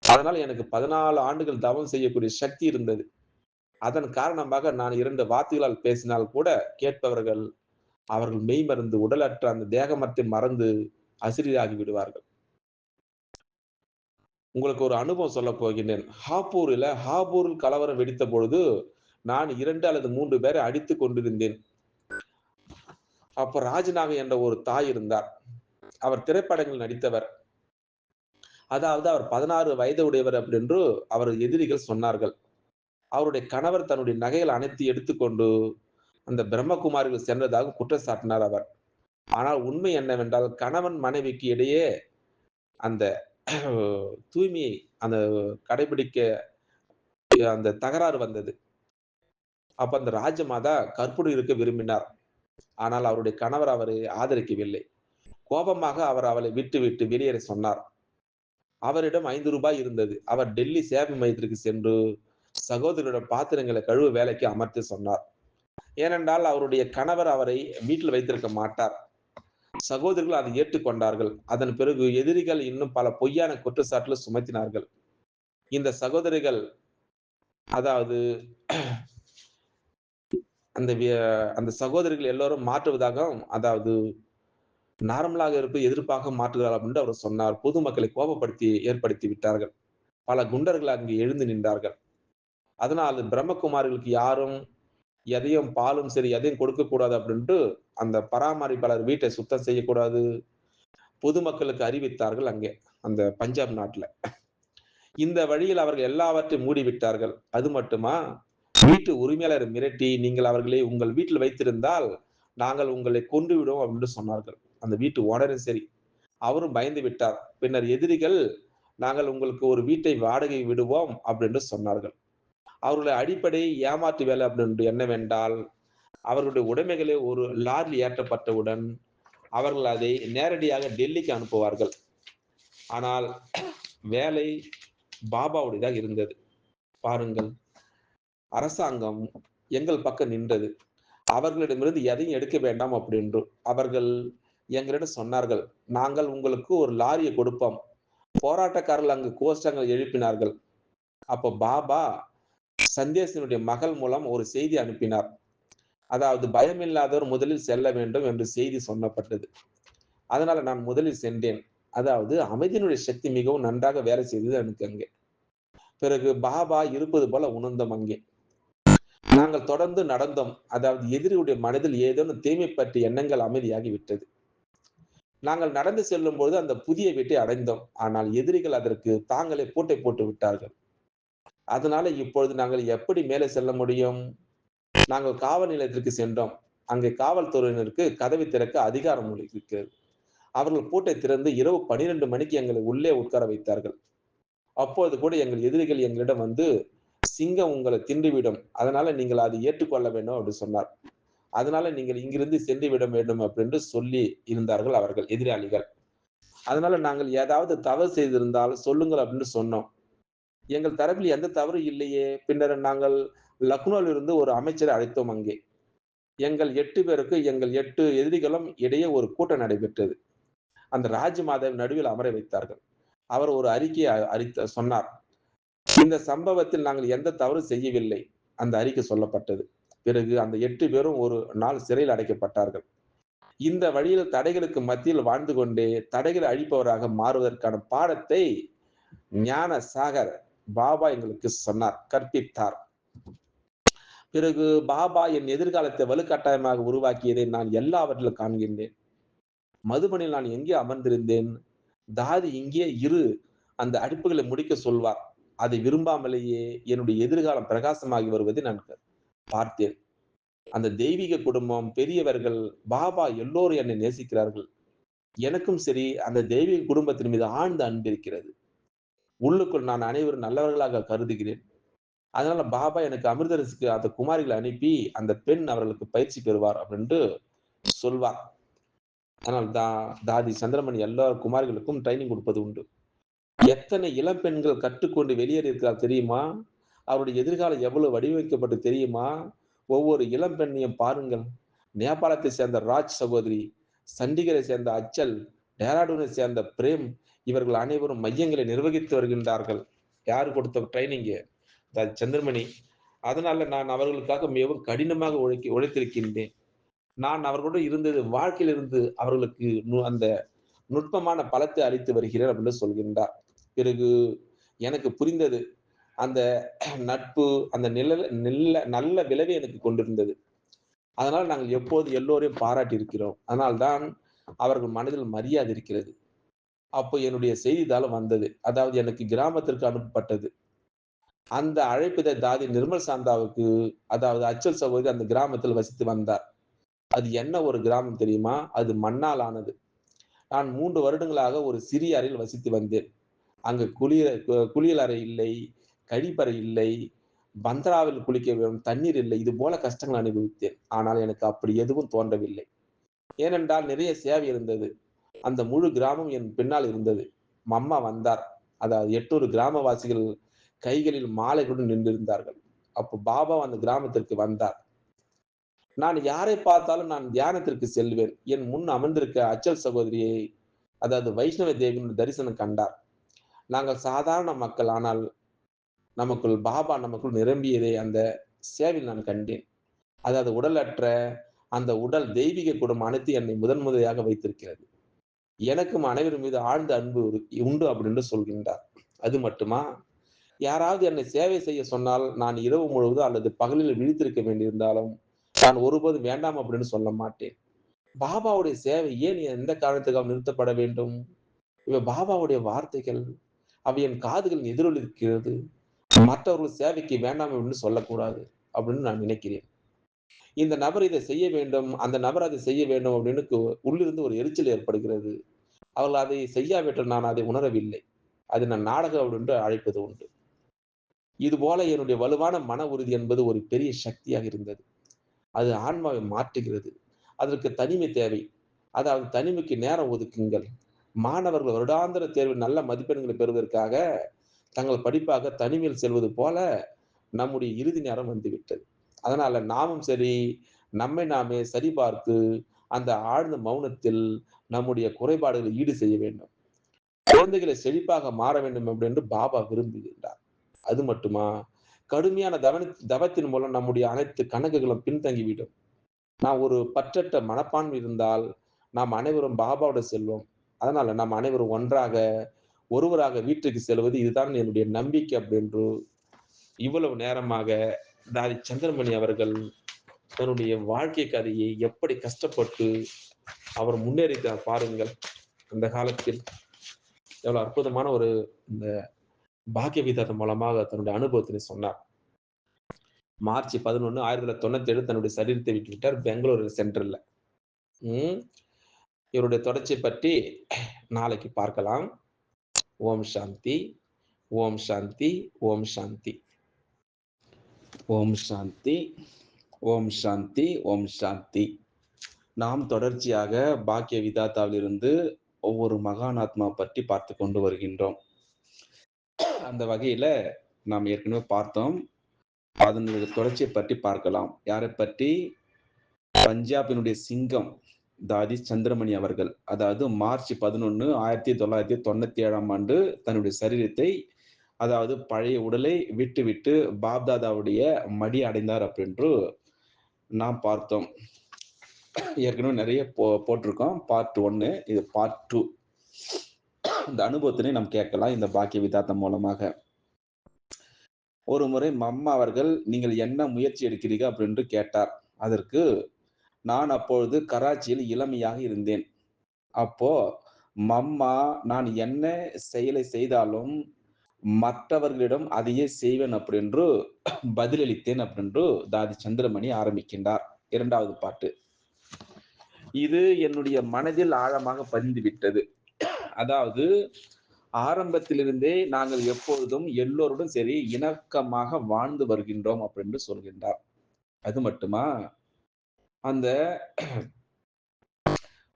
[SPEAKER 1] அதனால எனக்கு 14 ஆண்டுகள் தவம் செய்யக்கூடிய சக்தி இருந்தது. அதன் காரணமாக நான் 2 வார்த்தைகளால் பேசினால் கூட கேட்பவர்கள் அவர்கள் மெய்மறந்து உடலற்ற அந்த தேகமத்தை மறந்து அசிரியராகி விடுவார்கள். உங்களுக்கு ஒரு அனுபவம் சொல்லப் போகின்றேன். ஹாப்பூரில் கலவரம் வெடித்த பொழுது நான் 2 அல்லது 3 பேரை அடித்துக் கொண்டிருந்தேன். அப்ப ராஜநாக என்ற ஒரு தாய் இருந்தார். அவர் திரைப்படங்களில் நடித்தவர். அதாவது அவர் 16 வயது உடையவர் அப்படின்று அவர் எதிரிகள் சொன்னார்கள். அவருடைய கணவர் தன்னுடைய நகைகள் அனைத்தையும் எடுத்துக்கொண்டு அந்த பிரம்மகுமாரிகள் சென்றதாக குற்றம் சாட்டினார் அவர். ஆனால் உண்மை என்னவென்றால் கணவன் மனைவிக்கு இடையே அந்த தூய்மையை அந்த கடைபிடிக்க அந்த தகராறு வந்தது. அப்ப அந்த ராஜமாதா கற்புடன் இருக்க விரும்பினார். ஆனால் அவருடைய கணவர் அவரை ஆதரிக்கவில்லை. கோபமாக அவர் அவளை விட்டுவிட்டு வெளியேற சொன்னார். அவரிடம் ரூ. 5 இருந்தது. அவர் டெல்லி சேவை மையத்திற்கு சென்று சகோதரியுடன் பாத்திரங்களை கழுவ வேலைக்கு அமர்த்த சொன்னார். ஏனென்றால் அவருடைய கணவர் அவரை வீட்டில் வைத்திருக்க மாட்டார். சகோதரிகள் அதை ஏற்றுக்கொண்டார்கள். அதன் பிறகு எதிரிகள் இன்னும் பல பொய்யான குற்றச்சாட்டுகள் சுமத்தினார்கள். இந்த சகோதரிகள் அதாவது அந்த அந்த சகோதரிகள் எல்லோரும் மாற்றுவதாகவும் அதாவது நார்மலாக இருப்பதை எதிர்ப்பாக மாற்றுகிறார் அப்படின்னு அவர் சொன்னார். பொதுமக்களை ஏற்படுத்தி விட்டார்கள். பல குண்டர்கள் அங்கு எழுந்து நின்றார்கள். அதனால் பிரம்மகுமாரிகளுக்கு யாரும் எதையும் பாலும் சரி எதையும் கொடுக்கக்கூடாது அப்படின்ட்டு அந்த பராமரிப்பாளர் வீட்டை சுத்தம் செய்யக்கூடாது. பொதுமக்களுக்கு அறிவித்தார்கள் அங்கே அந்த பஞ்சாப் நாட்டுல. இந்த வழியில் அவர்கள் எல்லாவற்றையும் மூடிவிட்டார்கள். அது மட்டுமா, வீட்டு உரிமையாளரை மிரட்டி நீங்கள் அவர்களை உங்கள் வீட்டில் வைத்திருந்தால் நாங்கள் உங்களை கொன்று விடுவோம் அப்படின்னு சொன்னார்கள். அந்த வீட்டு ஓனரும் சரி, அவரும் பயந்து விட்டார். பின்னர் எதிரிகள் நாங்கள் உங்களுக்கு ஒரு வீட்டை வாடகை விடுவோம் அப்படின்னு சொன்னார்கள். அவர்களுடைய அடிப்படை ஏமாற்று வேலை அப்படின்னு என்னவென்றால், அவர்களுடைய உடைமைகளை ஒரு லாரியில் ஏற்றப்பட்டவுடன் அவர்கள் அதை நேரடியாக டெல்லிக்கு அனுப்புவார்கள். ஆனால் வேலை பாபாவுடையதாக இருந்தது. பாருங்கள், அரசாங்கம் எங்கள் பக்கம் நின்றது. அவர்களிடமிருந்து எதையும் எடுக்க வேண்டாம் அப்படின்று. அவர்கள் எங்களிடம் சொன்னார்கள், "நாங்கள் உங்களுக்கு ஒரு லாரிய கொடுப்போம்." போராட்டக்காரர்கள் அங்கு கோஷங்கள் எழுப்பினார்கள். அப்ப பாபா சந்தேஷினுடைய மகள் மூலம் ஒரு செய்தி அனுப்பினார். அதாவது பயமில்லாதவர் முதலில் செல்ல வேண்டும் என்று செய்தி சொல்லப்பட்டது. அதனால நான் முதலில் சென்றேன். அதாவது அமைதியினுடைய சக்தி மிகவும் நன்றாக வேலை செய்தது எனக்கு அங்கே. பிறகு பாபா இருப்பது போல உணர்ந்தோம் அங்கே. நாங்கள் தொடர்ந்து நடந்தோம். அதாவது எதிரியுடைய மனதில் ஏதேனும் தீமை பற்றிய எண்ணங்கள் அமைதியாகி விட்டது. நாங்கள் நடந்து செல்லும்போது அந்த புதிய வீட்டை அடைந்தோம். ஆனால் எதிரிகள் அதற்கு தாங்களே பூட்டை போட்டு விட்டார்கள். அதனால இப்பொழுது நாங்கள் எப்படி மேலே செல்ல முடியும்? நாங்கள் காவல் நிலையத்திற்கு சென்றோம். அங்கே காவல்துறையினருக்கு கதவை திறக்க அதிகாரம் இருக்கிறது. அவர்கள் பூட்டை திறந்து இரவு 12 மணிக்கு எங்களை உள்ளே உட்கார வைத்தார்கள். அப்பொழுது கூட எங்கள் எதிரிகள் எங்களிடம் வந்து, "சிங்கம் உங்களை தின்றுவிடும். அதனால நீங்கள் அதை ஏற்றுக்கொள்ள வேண்டும்" என்று சொன்னார். அதனால நீங்கள் இங்கிருந்து சென்று விட வேண்டும் என்று சொல்லி இருந்தார்கள் அவர்கள், எதிராளிகள். அதனால நாங்கள் ஏதாவது தவறு செய்திருந்தால் சொல்லுங்கள் அப்படின்னு சொன்னோம். எங்கள் தரப்பில் எந்த தவறும் இல்லையே. பின்னர் நாங்கள் லக்னோவிலிருந்து ஒரு அமைச்சரை அழைத்தோம் அங்கே. எங்கள் 8 எதிரிகளும் இடையே ஒரு கூட்டம் நடைபெற்றது. அந்த ராஜ் மாதாவை நடுவில் அமர வைத்தார்கள். அவர் ஒரு அறிக்கையை சொன்னார். இந்த சம்பவத்தில் நாங்கள் எந்த தவறும் செய்யவில்லை. அந்த அறிக்கை சொல்லப்பட்டது. பிறகு அந்த 8 பேரும் ஒரு நாள் சிறையில் அடைக்கப்பட்டார்கள். இந்த வழியில் தடைகளுக்கு மத்தியில் வாழ்ந்து கொண்டே தடைகளை அழிப்பவராக மாறுவதற்கான பாடத்தை ஞான சாகர் பாபா எங்களுக்கு சொன்னார், கற்பித்தார். பிறகு பாபா என் எதிர்காலத்தை வலுக்கட்டாயமாக உருவாக்கியதை நான் எல்லாவற்றிலும் காண்கின்றேன். மதுபனில் நான் எங்கே அமர்ந்திருந்தேன்? தாதி இங்கே இரு, அந்த அடுப்புகளை முடிக்க சொல்வார். அதை விரும்பாமலேயே என்னுடைய எதிர்காலம் பிரகாசமாகி வருவதை நான் பார்த்தேன். அந்த தெய்வீக குடும்பம், பெரியவர்கள், பாபா எல்லோரும் என்னை நேசிக்கிறார்கள். எனக்கும் சரி, அந்த தெய்வீக குடும்பத்தின் மீது ஆழ்ந்த அன்பு இருக்கிறது. உள்ளுக்குள் நான் அனைவரும் நல்லவர்களாக கருதுகிறேன். அதனால பாபா எனக்கு அமிர்தரசிக்கு அந்த குமாரிகளை அனுப்பி, அந்த பெண் அவர்களுக்கு பயிற்சி பெறுவார் அப்படின்ட்டு சொல்வார். ஆனால் தாதி சந்திரமணி எல்லா குமாரிகளுக்கும் ட்ரெய்னிங் குடுப்பது உண்டு. எத்தனை இளம் பெண்கள் கற்றுக்கொண்டு வெளியேறி இருக்கிறார் தெரியுமா? அவருடைய எதிர்காலம் எவ்வளவு வடிவமைக்கப்பட்டு தெரியுமா? ஒவ்வொரு இளம் பெண்ணையும் பாருங்கள். நேபாளத்தை சேர்ந்த ராஜ் சகோதரி, சண்டிகரை சேர்ந்த அச்சல், டேராடூனை சேர்ந்த பிரேம், இவர்கள் அனைவரும் மையங்களை நிர்வகித்து வருகின்றார்கள். யார் கொடுத்த ட்ரெய்னிங்கு? சந்திரமணி. அதனால நான் அவர்களுக்காக மிகவும் கடினமாக உழைத்திருக்கின்றேன். நான் அவர்களுடன் இருந்தது வாழ்க்கையில் இருந்து அவர்களுக்கு அந்த நுட்பமான பலத்தை அளித்து வருகிறேன் அப்படின்னு சொல்கின்றார். பிறகு எனக்கு புரிந்தது. அந்த நட்பு, அந்த நல்ல விளைவை எனக்கு கொண்டிருந்தது. அதனால நாங்கள் எப்போது எல்லோரையும் பாராட்டி இருக்கிறோம். அதனால்தான் அவர்கள் மனதில் மரியாதை இருக்கிறது. அப்போ என்னுடைய செய்தித்தாள் வந்தது. அதாவது எனக்கு கிராமத்திற்கு அனுப்பப்பட்டது. அந்த அழைப்பிதழ் தாதி நிர்மல் சாந்தாவுக்கு, அதாவது அச்சல் சகோதரி அந்த கிராமத்தில் வசித்து வந்தார். அது என்ன ஒரு கிராமம் தெரியுமா? அது மண்ணால் ஆனது. நான் 3 வருடங்களாக ஒரு சிறிய அறையில் வசித்து வந்தேன். அங்கு குளியலறை இல்லை, கழிப்பறை இல்லை, பந்தராவில் குளிக்க வேண்டும், தண்ணீர் இல்லை. இது போல கஷ்டங்கள் அனுபவித்தேன். ஆனால் எனக்கு அப்படி எதுவும் தோன்றவில்லை. ஏனென்றால் நிறைய சேவை இருந்தது. அந்த முழு கிராமம் என் பின்னால் இருந்தது. அம்மா வந்தார். அதாவது 800 கிராமவாசிகள் கைகளில் மாலைகளுடன் நின்றிருந்தார்கள். அப்போ பாபா அந்த கிராமத்திற்கு வந்தார். நான் யாரை பார்த்தாலும் நான் தியானத்திற்கு செல்வேன். என் முன் அமர்ந்திருக்க அச்சல் சகோதரியை, அதாவது வைஷ்ணவ தேவியின் தரிசனம் கண்டார். நாங்கள் சாதாரண மக்கள். ஆனால் நமக்குள் நிரம்பியதை அந்த சேவையில் நான் கண்டேன். அதாவது உடலற்ற அந்த உடல் தெய்வீக குணம் அனைத்து என்னை முதன்முறையாக வைத்திருக்கிறது. எனக்கும் அனைவர் மீது ஆழ்ந்த அன்பு உண்டு அப்படின்னு சொல்கின்றார். அது மட்டுமா? யாராவது என்னை சேவை செய்ய சொன்னால், நான் இரவு முழுவதும் அல்லது பகலில் விழித்திருக்க வேண்டியிருந்தாலும், நான் ஒருபோதும் வேண்டாம் அப்படின்னு சொல்ல மாட்டேன். பாபாவுடைய சேவை ஏன் எந்த காரணத்துக்காக நிறுத்தப்பட வேண்டும்? இவை பாபாவுடைய வார்த்தைகள். அவை என் காதுகளில் எதிரொலிக்கிறது. மற்றவர்கள் சேவைக்கு வேண்டாம் அப்படின்னு சொல்லக்கூடாது அப்படின்னு நான் நினைக்கிறேன். இந்த நபர் இதை செய்ய வேண்டும், அந்த நபர் அதை செய்ய வேண்டும் அப்படின்னு உள்ளிருந்து ஒரு எரிச்சல் ஏற்படுகிறது. அவர்கள் அதை செய்யாவிட்டால் நான் அதை உணரவில்லை. அதை நான் நாடகம் அப்படின்னு அழைப்பது உண்டு. இதுபோல என்னுடைய வலுவான மன உறுதி என்பது ஒரு பெரிய சக்தியாக இருந்தது. அது ஆன்மாவை மாற்றுகிறது. அதற்கு தனிமை தேவை. அதாவது தனிமைக்கு நேரம் ஒதுக்குங்கள். மாணவர்கள் வருடாந்திர தேர்வில் நல்ல மதிப்பெண்களை பெறுவதற்காக தங்கள் படிப்பாக தனிமையில் செல்வது போல நம்முடைய இறுதி நேரம் வந்துவிட்டது. அதனால நாமும் சரி, நம்மை நாமே சரிபார்த்து, அந்த ஆழ்ந்த மௌனத்தில் நம்முடைய குறைபாடுகளை ஈடு செய்ய வேண்டும். குழந்தைகளை செழிப்பாக மாற வேண்டும் என்று பாபா விரும்புகின்றார். அது மட்டுமா? கடுமையான தவத்தின் மூலம் நம்முடைய அனைத்து கணக்குகளும் பின்தங்கிவிடும். நான் ஒரு பற்றற்ற மனப்பான்மை இருந்தால், நாம் அனைவரும் பாபாவோட செல்வோம். அதனால நாம் அனைவரும் ஒன்றாக, ஒருவராக வீட்டுக்கு செல்வது இதுதான் என்னுடைய நம்பிக்கை அப்படின்னு இவ்வளவு நேரமாக தாதி சந்திரமணி அவர்கள் தன்னுடைய வாழ்க்கை கதையை எப்படி கஷ்டப்பட்டு அவர் முன்னேறித்தார் பாருங்கள். அந்த காலத்தில் எவ்வளவு அற்புதமான ஒரு இந்த பாக்கிய விதாதம் மூலமாக தன்னுடைய அனுபவத்தினை சொன்னார். மார்ச் 11, 1997 தன்னுடைய சரீரத்தை விட்டுவிட்டார் பெங்களூரு சென்ட்ரல்ல. ம். இவருடைய தொடர்ச்சியை பற்றி நாளைக்கு பார்க்கலாம். ஓம் சாந்தி, ஓம் சாந்தி, ஓம் சாந்தி. ஓம் சாந்தி, ஓம் சாந்தி, ஓம் சாந்தி. நாம் தொடர்ச்சியாக பாக்கிய விதாத்தாவிலிருந்து ஒவ்வொரு மகானாத்மா பற்றி பார்த்து கொண்டு வருகின்றோம். அந்த வகையில நாம் ஏற்கனவே பார்த்தோம். அதனுடைய தொடர்ச்சியை பற்றி பார்க்கலாம். யாரை பற்றி? பஞ்சாபினுடைய சிங்கம் தாதி சந்திரமணி அவர்கள். அதாவது மார்ச் 11, 1997ஆம் ஆண்டு தன்னுடைய சரீரத்தை, அதாவது பழைய உடலை விட்டுவிட்டு பாப்தாதாவுடைய மடி அடைந்தார் அப்படின்று நாம் பார்த்தோம். ஏற்கனவே நிறைய போட்டிருக்கோம். பார்ட் 1, இது பார்ட் 2. இந்த அனுபவத்தினை நாம் கேட்கலாம் இந்த பாக்கிய விதாத்தம் மூலமாக. ஒரு முறை மம்மா அவர்கள், நீங்கள் என்ன முயற்சி எடுக்கிறீர்கள் அப்படின்னு கேட்டார். அதற்கு நான் அப்பொழுது கராச்சியில் இளமையாக இருந்தேன். அப்போ மம்மா, நான் என்ன செயலை செய்தாலும் மற்றவர்களிடம் அதையே செய்வேன் அப்படின்று பதிலளித்தேன் அப்படின்று தாதி சந்திரமணி ஆரம்பிக்கின்றார். 2வது பாட்டு. இது என்னுடைய மனதில் ஆழமாக பதிந்து விட்டது. அதாவது ஆரம்பத்திலிருந்தே நாங்கள் எப்பொழுதும் எல்லோருடன் சரி இணக்கமாக வாழ்ந்து வருகின்றோம் அப்படின்னு சொல்கின்றார். அது மட்டுமா? அந்த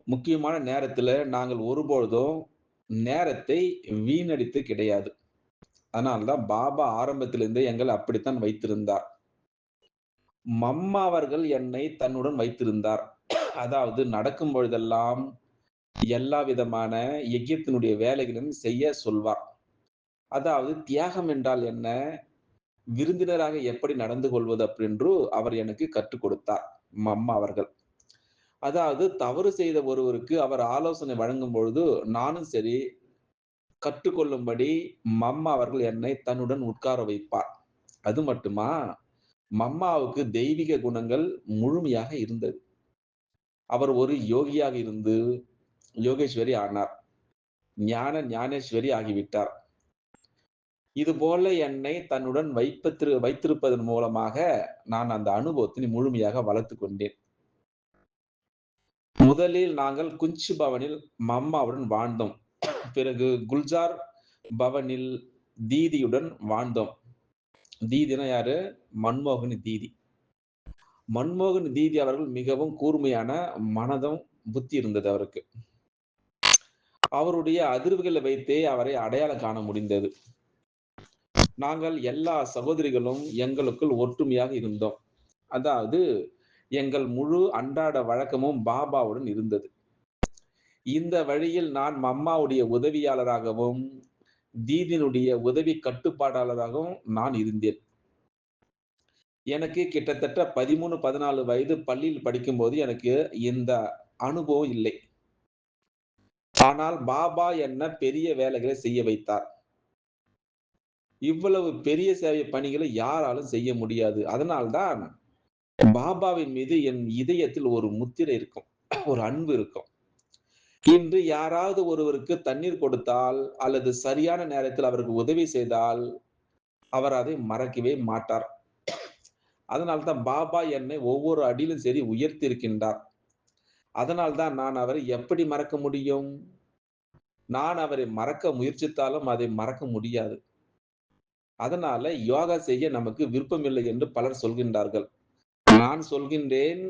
[SPEAKER 1] முக்கியமான நேரத்துல நாங்கள் ஒருபொழுதும் நேரத்தை வீணடித்து கிடையாது. அதனால்தான் பாபா ஆரம்பத்திலிருந்தே எங்களை அப்படித்தான் வைத்திருந்தார். மம்மா அவர்கள் என்னை தன்னுடன் வைத்திருந்தார். அதாவது நடக்கும் பொழுதெல்லாம் எல்லா விதமான யஜ்யத்தினுடைய வேலைகளையும் செய்ய சொல்வார். அதாவது தியாகம் என்றால் என்ன? விருந்தினராக எப்படி நடந்து கொள்வது அப்படின்று அவர் எனக்கு கற்றுக் கொடுத்தார். மம்மா அவர்கள். அதாவது தவறு செய்த ஒருவருக்கு அவர் ஆலோசனை வழங்கும் பொழுது நானும் சரி கற்றுக்கொள்ளும்படி மம்மா அவர்கள் என்னை தன்னுடன் உட்கார வைப்பார். அது மட்டுமா? மம்மாவுக்கு தெய்வீக குணங்கள் முழுமையாக இருந்தது. அவர் ஒரு யோகியாக இருந்து யோகேஸ்வரி ஆனார். ஞானேஸ்வரி ஆகிவிட்டார். இது போல என்னை தன்னுடன் வைத்திருப்பதன் மூலமாக நான் அந்த அனுபவத்தினை முழுமையாக வளர்த்துக் கொண்டேன். முதலில் நாங்கள் குஞ்சு பவனில் மம்மாவுடன் வாழ்ந்தோம். பிறகு குல்ஜார் பவனில் தீதியுடன் வாழ்ந்தோம். தீதினா யாரு? மன்மோகன் தீதி. மன்மோகன் தீதி அவர்கள் மிகவும் கூர்மையான மனதும் புத்தி இருந்தது அவருக்கு. அவருடைய அதிர்வுகளை வைத்தே அவரை அடையாளம் காண முடிந்தது. நாங்கள் எல்லா சகோதரிகளும் எங்களுக்குள் ஒற்றுமையாக இருந்தோம். அதாவது எங்கள் முழு அன்றாட வழக்கமும் பாபாவுடன் இருந்தது. இந்த வழியில் நான் மம்மாவுடைய உதவியாளராகவும் தீதினுடைய உதவி கட்டுப்பாட்டாளராகவும் நான் இருந்தேன். எனக்கு கிட்டத்தட்ட 13, 14 வயது பள்ளியில் படிக்கும்போது எனக்கு இந்த அனுபவம் இல்லை. ஆனால் பாபா என்ன பெரிய வேலைகளை செய்ய வைத்தார். இவ்வளவு பெரிய சேவை பணிகளை யாராலும் செய்ய முடியாது. அதனால்தான் பாபாவின் மீது என் இதயத்தில் ஒரு முத்திரை இருக்கும். ஒரு அன்பு இருக்கும். இன்று யாராவது ஒருவருக்கு தண்ணீர் கொடுத்தால் அல்லது சரியான நேரத்தில் அவருக்கு உதவி செய்தால் அவர் அதை மறக்கவே மாட்டார். அதனால்தான் பாபா என்னை ஒவ்வொரு அடியிலும் சரி உயர்த்தி இருக்கின்றார். அதனால்தான் நான் அவரை எப்படி மறக்க முடியும்? நான் அவரை மறக்க முயற்சித்தாலும் அதை மறக்க முடியாது. அதனால யோகா செய்ய நமக்கு விருப்பமில்லை என்று பலர் சொல்கின்றார்கள். நான் சொல்கின்றேன்,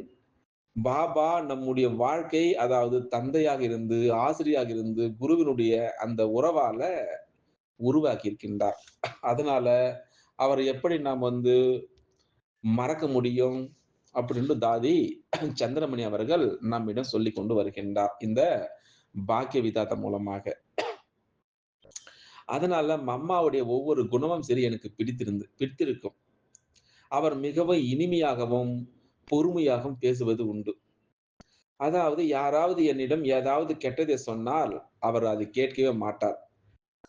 [SPEAKER 1] பாபா நம்முடைய வாழ்க்கை, அதாவது தந்தையாக இருந்து, ஆசிரியராக இருந்து, குருவினுடைய அந்த உறவால உருவாக்கி இருக்கின்றார். அதனால அவர எப்படி நாம் வந்து மறக்க முடியும்? அப்படின்னு தாதி சந்திரமணி அவர்கள் நம்மிடம் சொல்லிக் கொண்டு வருகின்றார். இந்த பாக்கிய விதாதா மூலமாக. அதனால அம்மாவுடைய ஒவ்வொரு குணமும் சரி எனக்கு பிடித்திருக்கும். அவர் மிகவும் இனிமையாகவும், பொறுமையாகவும் பேசுவது உண்டு. அதாவது யாராவது என்னிடம் ஏதாவது கெட்டதை சொன்னால், அவர் அதை கேட்கவே மாட்டார்.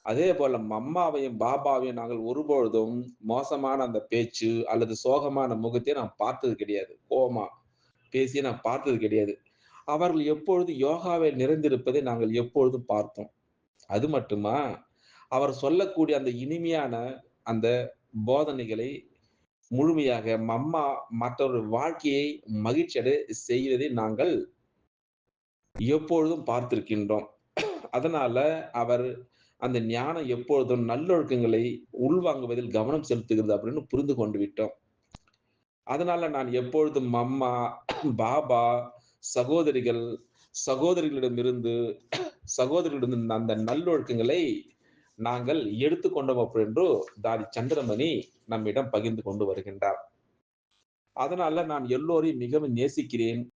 [SPEAKER 1] அதேபோல அம்மாவையும், பாபாவையும் நாங்கள் ஒருபொழுதும் மோசமான அந்த பேச்சு அல்லது சோகமான முகத்தை நான் பார்த்தது கிடையாது. கோவமா பேசி நான் பார்த்தது கிடையாது. அவர்கள் எப்பொழுதும் யோகாவில் நிறைந்திருப்பதை நாங்கள் எப்பொழுதும் பார்த்தோம். அது மட்டுமா, அவர் சொல்லக்கூடிய அந்த இனிமையான அந்த போதனைகளை முழுமையாக அம்மா மற்றவர்கள் வாழ்க்கையை மகிழ்ச்சி அடைய செய்வதை நாங்கள் எப்பொழுதும் பார்த்திருக்கின்றோம். அதனால அவர் அந்த ஞானம் எப்பொழுதும் நல்லொழுக்கங்களை உள்வாங்குவதில் கவனம் செலுத்துகிறது அப்படின்னு புரிந்து கொண்டு விட்டோம். அதனால நான் எப்பொழுதும் அம்மா, பாபா, சகோதரிகள், சகோதரிகளிடமிருந்து சகோதரிகளிடம் அந்த நல்லொழுக்கங்களை நாங்கள் எடுத்துக்கொண்டோம் என்று தாதி சந்திரமணி நம்மிடம் பகிர்ந்து கொண்டு வருகின்றார். அதனால நான் எல்லோரையும் மிகவும் நேசிக்கிறேன்.